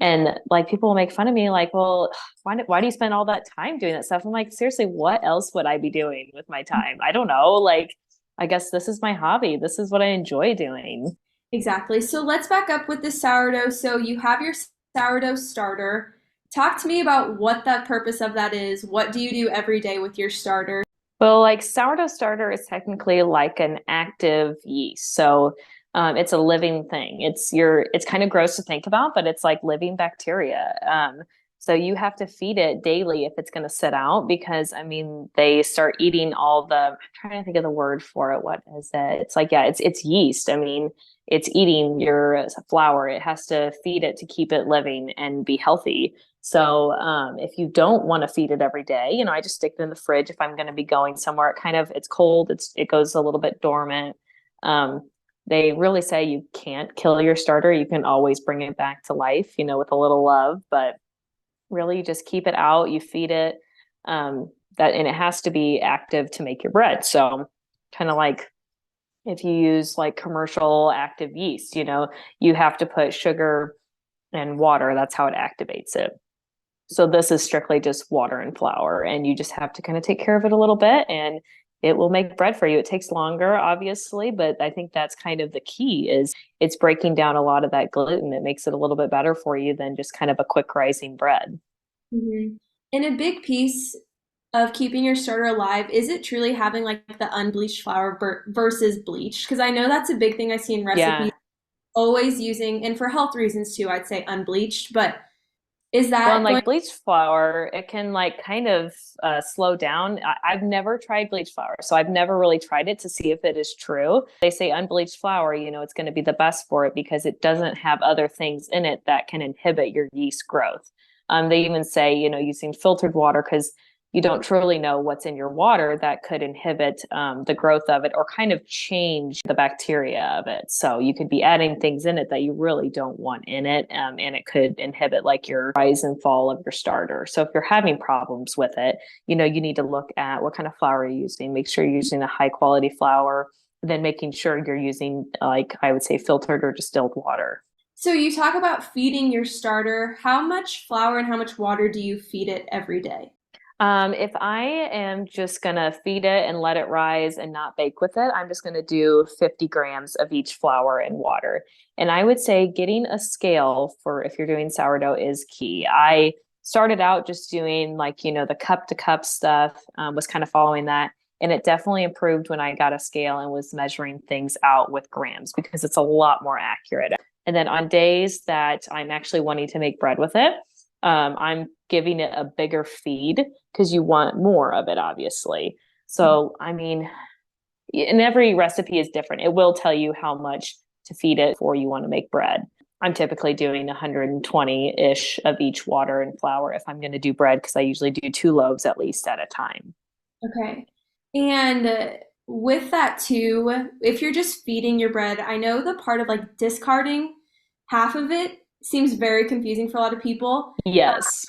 And like people will make fun of me, like, well, why do you spend all that time doing that stuff? I'm like, seriously, what else would I be doing with my time? I don't know. Like, I guess this is my hobby. This is what I enjoy doing. Exactly. So let's back up with the sourdough. So you have your sourdough starter. Talk to me about what the purpose of that is. What do you do every day with your starter? Well, like sourdough starter is technically like an active yeast. So it's a living thing. It's kind of gross to think about, but it's like living bacteria. So you have to feed it daily if it's going to sit out because I mean they start eating all I'm trying to think of the word for it. What is it? It's like, yeah, it's yeast. I mean, it's eating your flour. It has to feed it to keep it living and be healthy. So if you don't want to feed it every day, I just stick it in the fridge if I'm going to be going somewhere. It's cold. It goes a little bit dormant. Um, they really say you can't kill your starter. You can always bring it back to life, with a little love, but really you just keep it out. You feed it. And it has to be active to make your bread. So kind of like if you use like commercial active yeast, you have to put sugar and water. That's how it activates it. So this is strictly just water and flour, and you just have to kind of take care of it a little bit and it will make bread for you. It takes longer, obviously, but I think that's kind of the key is it's breaking down a lot of that gluten. It makes it a little bit better for you than just kind of a quick rising bread. hmm And a big piece of keeping your starter alive, is it truly having like the unbleached flour versus bleached? Because I know that's a big thing I see in recipes, Yeah. always using, and for health reasons too, I'd say unbleached, but Is Well, that and going? like bleached flour, it can like kind of slow down. I've never tried bleached flour, so I've never really tried it to see if it is true. They say unbleached flour, it's going to be the best for it because it doesn't have other things in it that can inhibit your yeast growth. They even say, using filtered water because you don't truly know what's in your water that could inhibit the growth of it or kind of change the bacteria of it. So you could be adding things in it that you really don't want in it, and it could inhibit like your rise and fall of your starter. So if you're having problems with it, you need to look at what kind of flour you're using. Make sure you're using a high quality flour, then making sure you're using, like I would say, filtered or distilled water. So you talk about feeding your starter. How much flour and how much water do you feed it every day? If I am just gonna feed it and let it rise and not bake with it, I'm just gonna do 50 grams of each flour and water. And I would say getting a scale for if you're doing sourdough is key. I started out just doing like, the cup to cup stuff, was kind of following that. And it definitely improved when I got a scale and was measuring things out with grams because it's a lot more accurate. And then on days that I'm actually wanting to make bread with it, I'm giving it a bigger feed because you want more of it, obviously. So, I mean, and every recipe is different. It will tell you how much to feed it before you want to make bread. I'm typically doing 120 ish of each water and flour if I'm going to do bread because I usually do 2 loaves at least at a time. Okay. And with that too, if you're just feeding your bread, I know the part of like discarding half of it seems very confusing for a lot of people. Yes.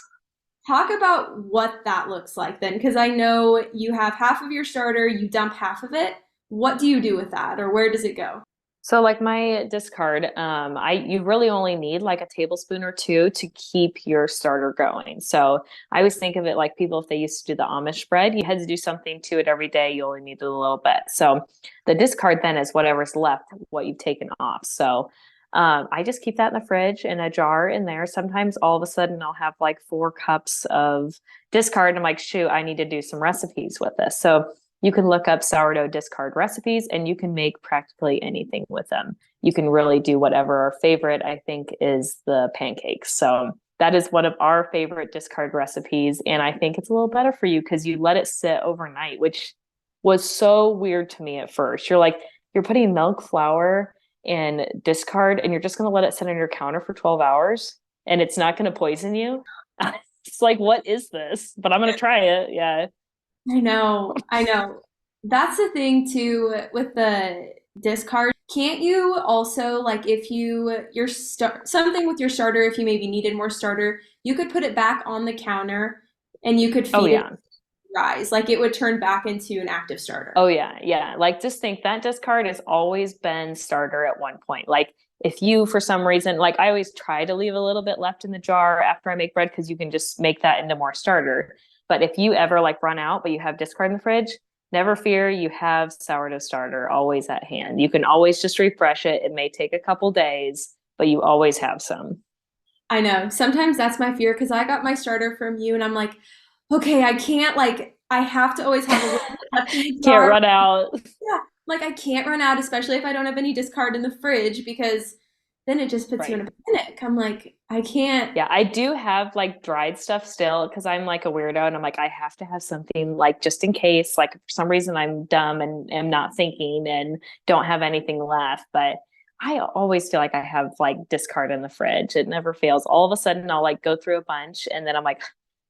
Talk about what that looks like then, because I know you have half of your starter, you dump half of it. What do you do with that, or where does it go? So like my discard, you really only need like a tablespoon or two to keep your starter going. So I always think of it like people if they used to do the Amish bread, you had to do something to it every day. You only needed a little bit. So the discard then is whatever's left, what you've taken off. So I just keep that in the fridge in a jar in there. Sometimes all of a sudden I'll have like 4 cups of discard. And I'm like, shoot, I need to do some recipes with this. So you can look up sourdough discard recipes and you can make practically anything with them. You can really do whatever. Our favorite, I think, is the pancakes. So that is one of our favorite discard recipes. And I think it's a little better for you because you let it sit overnight, which was so weird to me at first. You're like, you're putting milk, flour, and discard, and you're just going to let it sit on your counter for 12 hours and it's not going to poison you. It's like, what is this? But I'm going to try it. Yeah. I know, I know. That's the thing too with the discard. Can't you also like if your start something with your starter, if you maybe needed more starter, you could put it back on the counter and you could Oh, feed it yeah. rise. Like it would turn back into an active starter. Oh yeah, yeah. Like just think that discard has always been starter at one point. Like if you for some reason, like I always try to leave a little bit left in the jar after I make bread because you can just make that into more starter. But if you ever like run out but you have discard in the fridge, never fear, you have sourdough starter always at hand. You can always just refresh it. It may take a couple days, but you always have some. I know. Sometimes that's my fear because I got my starter from you and I'm like, okay, I can't like I have to always have a little bit left in the Can't jar. run out. Yeah, like I can't run out, especially if I don't have any discard in the fridge because then it just puts you in Right. a panic. I'm like, I can't. Yeah, I do have like dried stuff still because I'm like a weirdo and I'm like, I have to have something like just in case, like for some reason I'm dumb and am not thinking and don't have anything left. But I always feel like I have like discard in the fridge. It never fails. All of a sudden I'll like go through a bunch and then I'm like,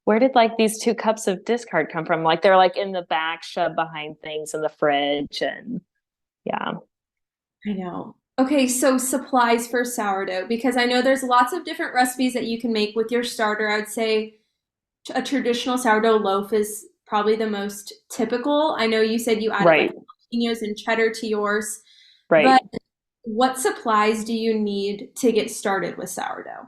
where did like these 2 cups of discard come from? Like they're like in the back, shoved behind things in the fridge. And yeah. I know. Okay, so supplies for sourdough because I know there's lots of different recipes that you can make with your starter. I would say a traditional sourdough loaf is probably the most typical. I know you said you added like Right. jalapenos and cheddar to yours, Right. but what supplies do you need to get started with sourdough?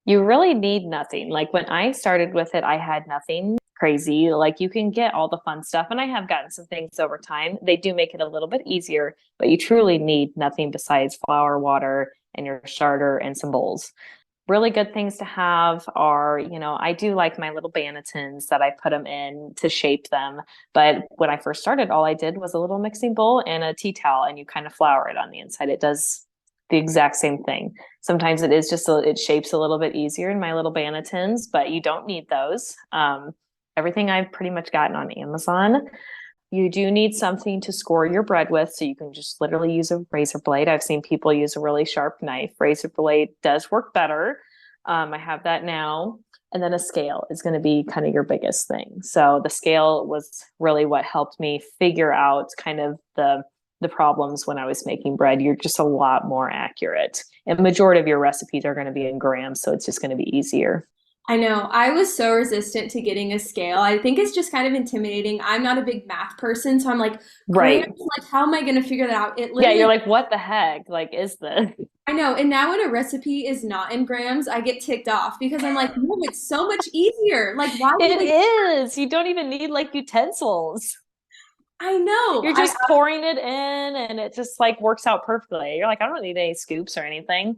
You really need nothing. Like when I started with it, I had nothing crazy. Like you can get all the fun stuff, and I have gotten some things over time. They do make it a little bit easier, but you truly need nothing besides flour, water, and your starter and some bowls. Really good things to have are, I do like my little bannetons that I put them in to shape them. But when I first started, all I did was a little mixing bowl and a tea towel, and you kind of flour it on the inside. It does the exact same thing. Sometimes it is just it shapes a little bit easier in my little bannetons, but you don't need those. Everything I've pretty much gotten on Amazon. You do need something to score your bread with, so you can just literally use a razor blade. I've seen people use a really sharp knife. Razor blade does work better. I have that now. And then a scale is going to be kind of your biggest thing. So the scale was really what helped me figure out kind of the problems when I was making bread. You're just a lot more accurate. And majority of your recipes are going to be in grams, so it's just going to be easier. I know. I was so resistant to getting a scale. I think it's just kind of intimidating. I'm not a big math person, so I'm like, grams, Right. like how am I going to figure that out? It Yeah, you're literally, like, what the heck? Like, is this? I know. And now when a recipe is not in grams, I get ticked off because I'm like, no, it's so much easier. Like, why do It we? is. You don't even need like utensils. I know. You're just pouring it in and it just like works out perfectly. You're like, I don't need any scoops or anything.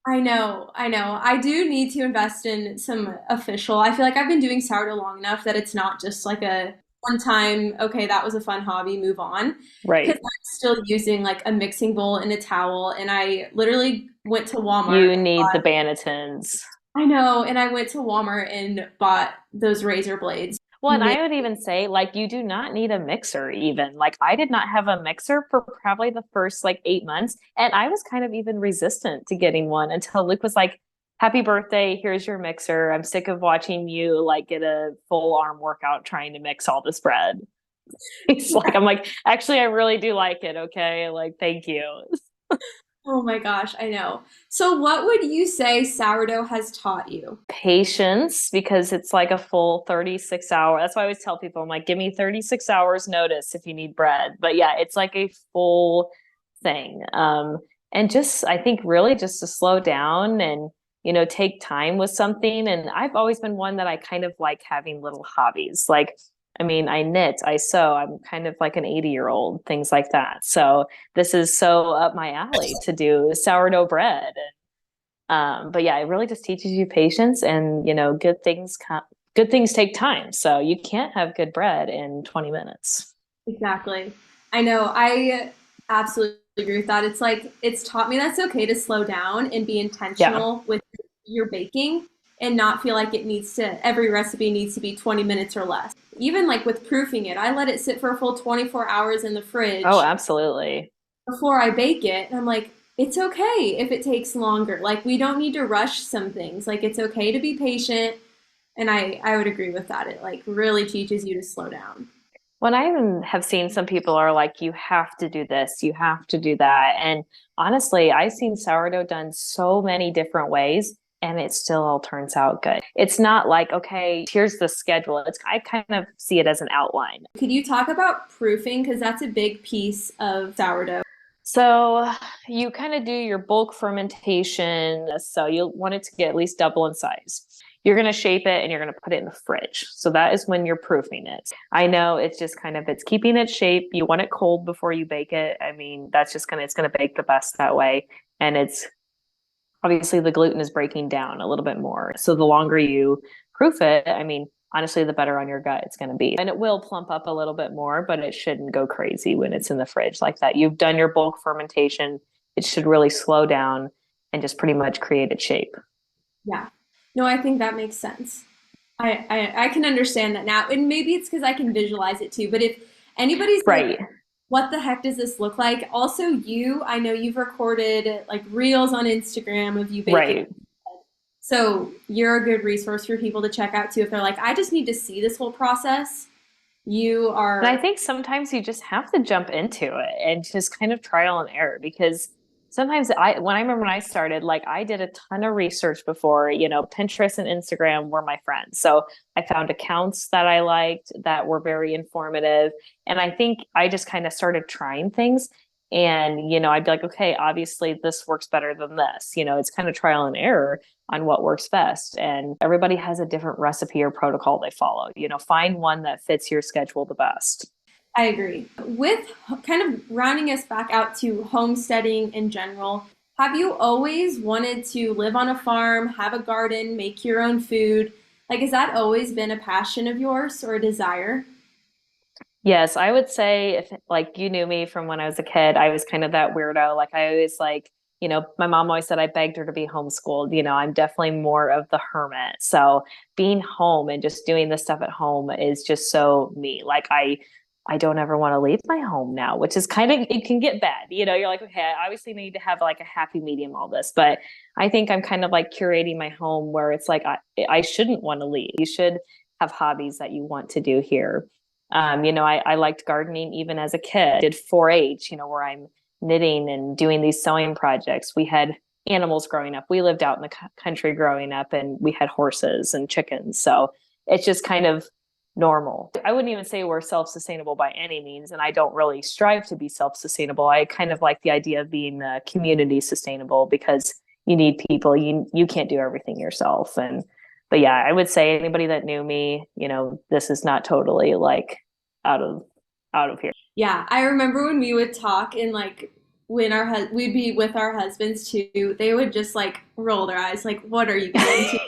I know. I know. I do need to invest in some official. I feel like I've been doing sourdough long enough that it's not just like a one time, okay, that was a fun hobby, move on. Because Right. I'm still using like a mixing bowl and a towel. And I literally went to Walmart You and need the bought, bannetons. I know, and I went to Walmart and bought those razor blades. Well, and I would even say, like, you do not need a mixer, even. Like, I did not have a mixer for probably the first like 8 months. And I was kind of even resistant to getting one until Luke was like, Happy birthday. Here's your mixer. I'm sick of watching you like get a full arm workout trying to mix all this bread. He's like, I'm like, actually, I really do like it. Okay. Like, thank you. Oh my gosh, I know. So what would you say sourdough has taught you? Patience, because it's like a full 36 hour. That's why I always tell people, I'm like, give me 36 hours notice if you need bread. But yeah, it's like a full thing. And just, I think really just to slow down and, take time with something. And I've always been one that I kind of like having little hobbies. Like, I mean, I knit, I sew, I'm kind of like an 80-year-old, things like that. So this is so up my alley to do sourdough bread. But yeah, it really just teaches you patience and, good things take time. So you can't have good bread in 20 minutes. Exactly. I know. I absolutely agree with that. It's like it's taught me that it's okay to slow down and be Yeah. intentional with your baking and not feel like every recipe needs to be 20 minutes or less. Even like with proofing it, I let it sit for a full 24 hours in the Oh, fridge absolutely. before I bake it. And I'm like, it's okay if it takes longer. Like we don't need to rush some things. Like it's okay to be patient. And I would agree with that. It like really teaches you to slow down. When I even have seen some people are like, you have to do this, you have to do that. And honestly, I've seen sourdough done so many different ways and it still all turns out good. It's not like, okay, here's the schedule. I kind of see it as an outline. Could you talk about proofing? Because that's a big piece of sourdough. So you kind of do your bulk fermentation. So you'll want it to get at least double in size. You're going to shape it and you're going to put it in the fridge. So that is when you're proofing it. I know it's just kind of, it's keeping its shape. You want it cold before you bake it. I mean, it's going to bake the best that way. And it's obviously the gluten is breaking down a little bit more. So the longer you proof it, I mean, honestly, the better on your gut it's going to be. And it will plump up a little bit more, but it shouldn't go crazy when it's in the fridge like that. You've done your bulk fermentation. It should really slow down and just pretty much create its shape. Yeah. No, I think that makes sense. I can understand that now. And maybe it's because I can visualize it too. But if anybody's like, Right. what the heck does this look like? Also, I know you've recorded like reels on Instagram of you baking. Right. So you're a good resource for people to check out too. If they're like, I just need to see this whole process, you And I are, think sometimes you just have to jump into it and just kind of trial and error because sometimes when I remember when I started, like I did a ton of research before, Pinterest and Instagram were my friends. So I found accounts that I liked that were very informative. And I think I just kind of started trying things and, I'd be like, okay, obviously this works better than this, it's kind of trial and error on what works best. And everybody has a different recipe or protocol they follow. Find one that fits your schedule the best. I agree. With kind of rounding us back out to homesteading in general, have you always wanted to live on a farm, have a garden, make your own food? Like, has that always been a passion of yours or a desire? Yes, I would say if like you knew me from when I was a kid, I was kind of that weirdo. Like I always like, my mom always said I begged her to be homeschooled. I'm definitely more of the hermit. So being home and just doing this stuff at home is just so me. Like I don't ever want to leave my home now, which is kind of, it can get bad. You're like, okay, I obviously need to have like a happy medium, all this, but I think I'm kind of like curating my home where it's like, I shouldn't want to leave. You should have hobbies that you want to do here. I liked gardening even as a kid. I did 4-H, where I'm knitting and doing these sewing projects. We had animals growing up. We lived out in the country growing up, and we had horses and chickens. So it's just kind of normal. I wouldn't even say we're self-sustainable by any means, and I don't really strive to be self-sustainable. I kind of like the idea of being community sustainable, because you need people. You can't do everything yourself. But yeah, I would say anybody that knew me, this is not totally like out of here. Yeah, I remember when we would talk and like when we'd be with our husbands too, they would just like roll their eyes like, what are you going to?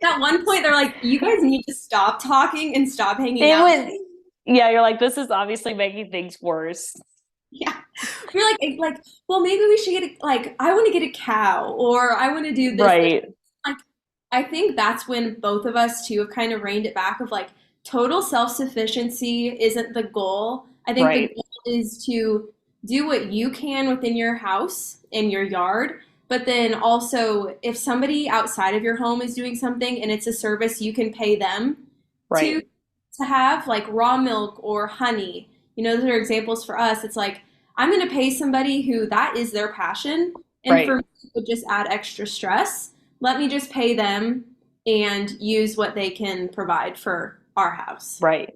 At one point, they're like, you guys need to stop talking and stop hanging out. Yeah, you're like, this is obviously making things worse. Yeah. We're like, well, maybe we should get I want to get a cow, or I want to do this. Right. Like, I think that's when both of us too have kind of reined it back of like total self-sufficiency isn't the goal. I think the goal is to do what you can within your house and your yard. But then also, if somebody outside of your home is doing something and it's a service you can pay them to have, like raw milk or honey, those are examples for us. It's like, I'm going to pay somebody who that is their passion. And for me, it would just add extra stress. Let me just pay them and use what they can provide for our house. Right.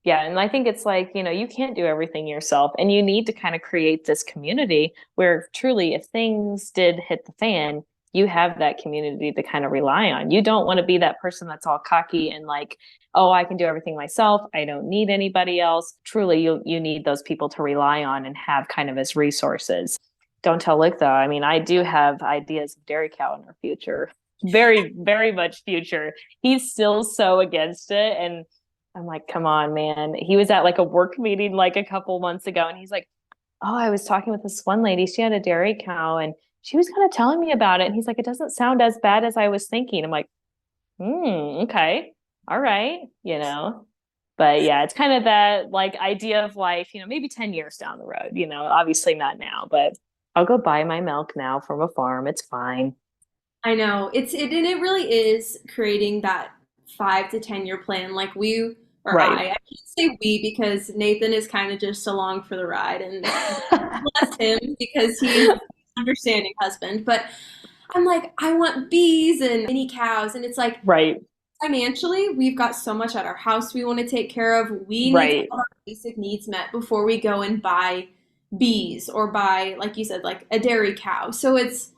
Yeah. And I think it's like, you can't do everything yourself, and you need to kind of create this community where truly, if things did hit the fan, you have that community to kind of rely on. You don't want to be that person that's all cocky and like, oh, I can do everything myself. I don't need anybody else. Truly, you need those people to rely on and have kind of as resources. Don't tell Lick though. I mean, I do have ideas of dairy cow in our future. Very, very much future. He's still so against it. And I'm like, come on, man. He was at like a work meeting like a couple months ago, and he's like, oh, I was talking with this one lady. She had a dairy cow, and she was kind of telling me about it. And he's like, it doesn't sound as bad as I was thinking. I'm like, okay. All right. But yeah, it's kind of that like idea of life, maybe 10 years down the road, obviously not now, but I'll go buy my milk now from a farm. It's fine. I know. And it really is creating that 5 to 10 year plan. Like I can't say we because Nathan is kind of just along for the ride, and bless him because he's an understanding husband. But I'm like, I want bees and mini cows, and it's like, financially, we've got so much at our house we want to take care of. We need to have our basic needs met before we go and buy bees or buy, like you said, like a dairy cow. So it's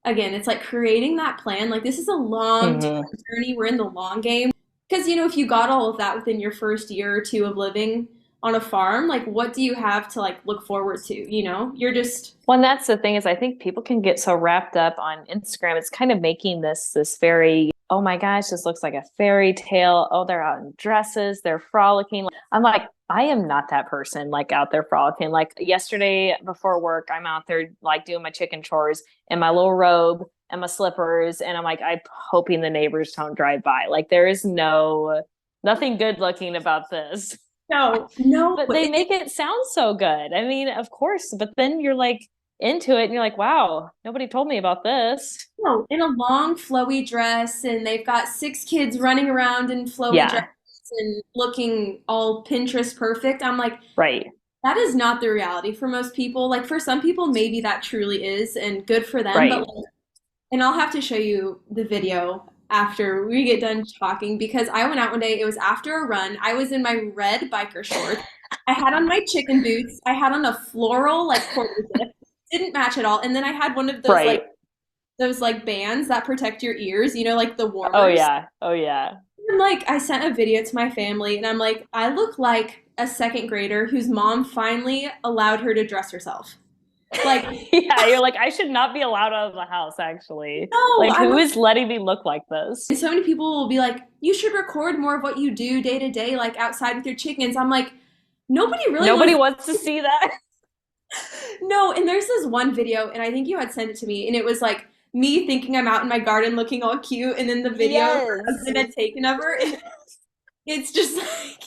like creating that plan. Like this is a long journey. We're in the long game. Because, if you got all of that within your first year or two of living on a farm, like what do you have to like look forward to? You're just. Well, and that's the thing is I think people can get so wrapped up on Instagram. It's kind of making this very, oh my gosh, this looks like a fairy tale. Oh, they're out in dresses. They're frolicking. I'm like, I am not that person like out there frolicking. Like yesterday before work, I'm out there like doing my chicken chores in my little robe and my slippers. And I'm like, I'm hoping the neighbors don't drive by. Like there is nothing good looking about this. No. But they make it sound so good. I mean, of course, but then you're like into it and you're like, wow, nobody told me about this. No, in a long flowy dress, and they've got 6 kids running around in flowy dresses and looking all Pinterest perfect. I'm like, that is not the reality for most people. Like for some people, maybe that truly is, and good for them. But and I'll have to show you the video after we get done talking, because I went out one day. It was after a run. I was in my red biker shorts. I had on my chicken boots. I had on a floral like quarter zip. Didn't match at all. And then I had one of those like bands that protect your ears, like the warmers. Oh yeah. And like I sent a video to my family, and I'm like, I look like a second grader whose mom finally allowed her to dress herself. Like yeah, you're like, I should not be allowed out of the house, actually. No, like who is letting me look like this? And so many people will be like, you should record more of what you do day to day, like outside with your chickens. I'm like, nobody wants to see that. No, and there's this one video, and I think you had sent it to me, and it was like me thinking I'm out in my garden looking all cute, and then the video her Yes. husband had taken of her, and it's just like,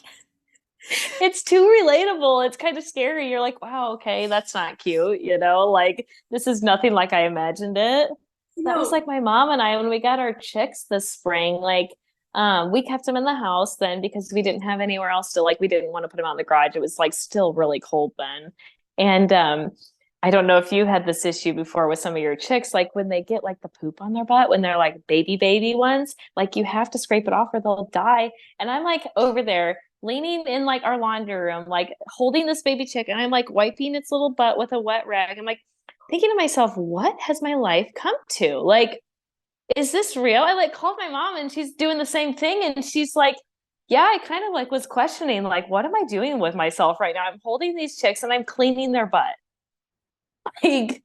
It's too relatable. It's kind of scary. You're like, wow, okay, that's not cute, like this is nothing like I imagined it. you That was know, like my mom and I when we got our chicks this spring. Like, we kept them in the house then because we didn't have anywhere else to, like, we didn't want to put them out in the garage. It was like still really cold then. And I don't know if you had this issue before with some of your chicks, like when they get like the poop on their butt, when they're like baby ones, like you have to scrape it off or they'll die. And I'm like over there leaning in like our laundry room, like holding this baby chick, and I'm like wiping its little butt with a wet rag. I'm like thinking to myself, what has my life come to? Like, is this real? I like called my mom and she's doing the same thing. And she's like, yeah, I kind of like was questioning, like, what am I doing with myself right now? I'm holding these chicks and I'm cleaning their butt. Like, I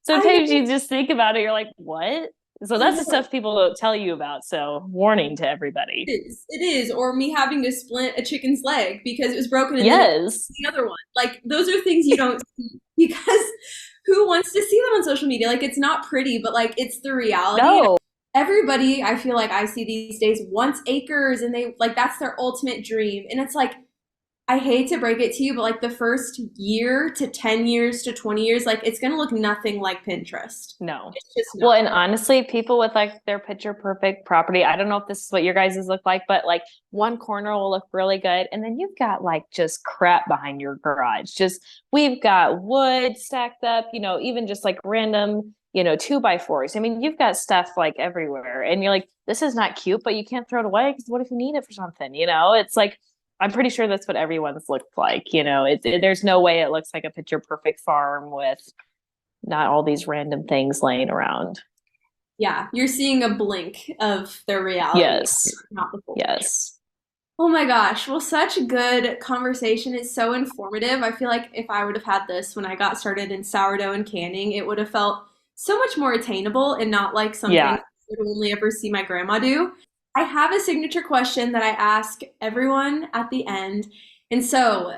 sometimes you just think about it, you're like, what? So I that's the know stuff people don't tell you about. So warning to everybody. it is, or me having to splint a chicken's leg because it was broken and then it Yes. the other one. Like those are things you don't see because who wants to see them on social media? Like it's not pretty, but like it's the reality. No. Everybody I feel like I see these days wants acres and they like that's their ultimate dream. And it's like I hate to break it to you, but like the first year to 10 years to 20 years, like it's going to look nothing like Pinterest. No. It's just Well, not. and honestly, people with like their picture perfect property, I don't know if this is what your guys' look like, but like one corner will look really good. And then you've got like just crap behind your garage. Just we've got wood stacked up, even just like random, 2x4s. I mean, you've got stuff like everywhere. And you're like, this is not cute, but you can't throw it away because what if you need it for something? It's like I'm pretty sure that's what everyone's looked like. There's no way it looks like a picture perfect farm with not all these random things laying around. Yeah, you're seeing a blink of their reality, Yes. not the full picture. Yes. Oh my gosh. Well, such a good conversation. It's so informative. I feel like if I would have had this when I got started in sourdough and canning, it would have felt so much more attainable and not like something Yeah. I would only ever see my grandma do. I have a signature question that I ask everyone at the end. And so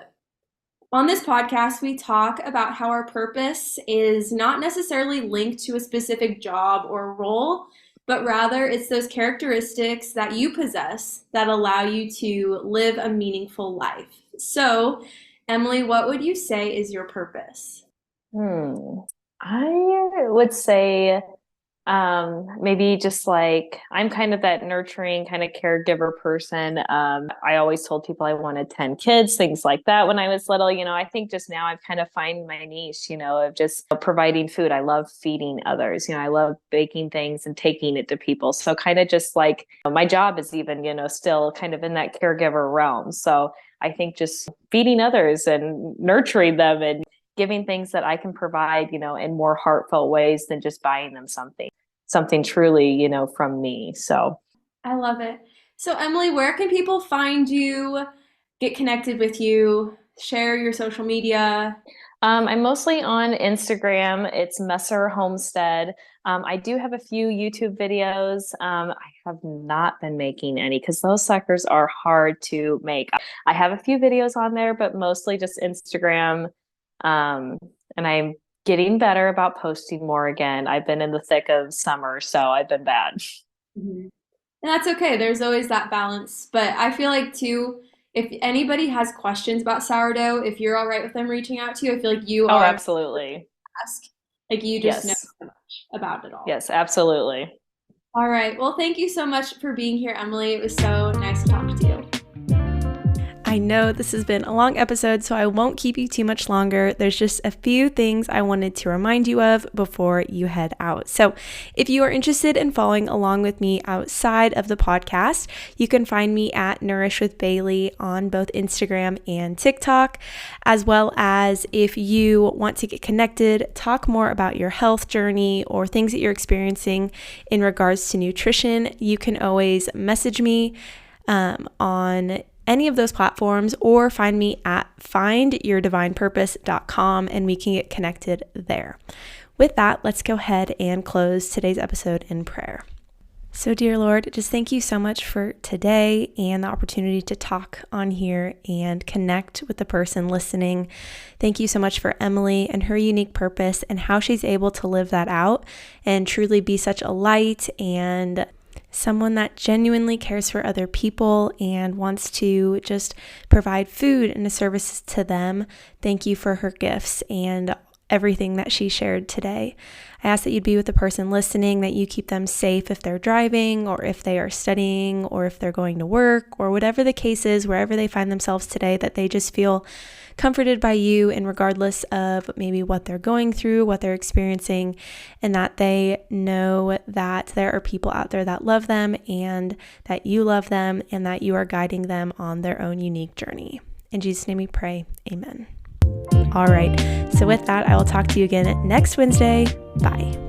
on this podcast, we talk about how our purpose is not necessarily linked to a specific job or role, but rather it's those characteristics that you possess that allow you to live a meaningful life. So, Emily, what would you say is your purpose? Hmm. I would say maybe just like I'm kind of that nurturing kind of caregiver person. I always told people I wanted 10 kids, things like that when I was little. I think just now I've kind of find my niche, of just providing food. I love feeding others. I love baking things and taking it to people. So kind of just like my job is even, still kind of in that caregiver realm. So I think just feeding others and nurturing them and giving things that I can provide, in more heartfelt ways than just buying them something truly, from me. So I love it. So, Emily, where can people find you, get connected with you, share your social media? I'm mostly on Instagram. It's Messer Homestead. I do have a few YouTube videos. I have not been making any because those suckers are hard to make. I have a few videos on there, but mostly just Instagram. And I'm getting better about posting more again. I've been in the thick of summer, so I've been bad. Mhm. And that's okay. There's always that balance. But I feel like too, if anybody has questions about sourdough, if you're all right with them reaching out to you, I feel like you Oh, are absolutely. ask. Like you just know Yes. so much about it all. Yes, absolutely. All right. Well, thank you so much for being here, Emily. It was so nice to talk to you. I know this has been a long episode, so I won't keep you too much longer. There's just a few things I wanted to remind you of before you head out. So, if you are interested in following along with me outside of the podcast, you can find me at Nourish with Bailey on both Instagram and TikTok, as well as if you want to get connected, talk more about your health journey or things that you're experiencing in regards to nutrition, you can always message me on any of those platforms or find me at findyourdivinepurpose.com and we can get connected there. With that, let's go ahead and close today's episode in prayer. So, dear Lord, just thank you so much for today and the opportunity to talk on here and connect with the person listening. Thank you so much for Emily and her unique purpose and how she's able to live that out and truly be such a light and someone that genuinely cares for other people and wants to just provide food and a service to them. Thank you for her gifts and everything that she shared today. I ask that you'd be with the person listening, that you keep them safe if they're driving or if they are studying or if they're going to work or whatever the case is, wherever they find themselves today, that they just feel comforted by you and regardless of maybe what they're going through, what they're experiencing, and that they know that there are people out there that love them and that you love them and that you are guiding them on their own unique journey. In Jesus' name we pray, amen. All right, so with that, I will talk to you again next Wednesday. Bye.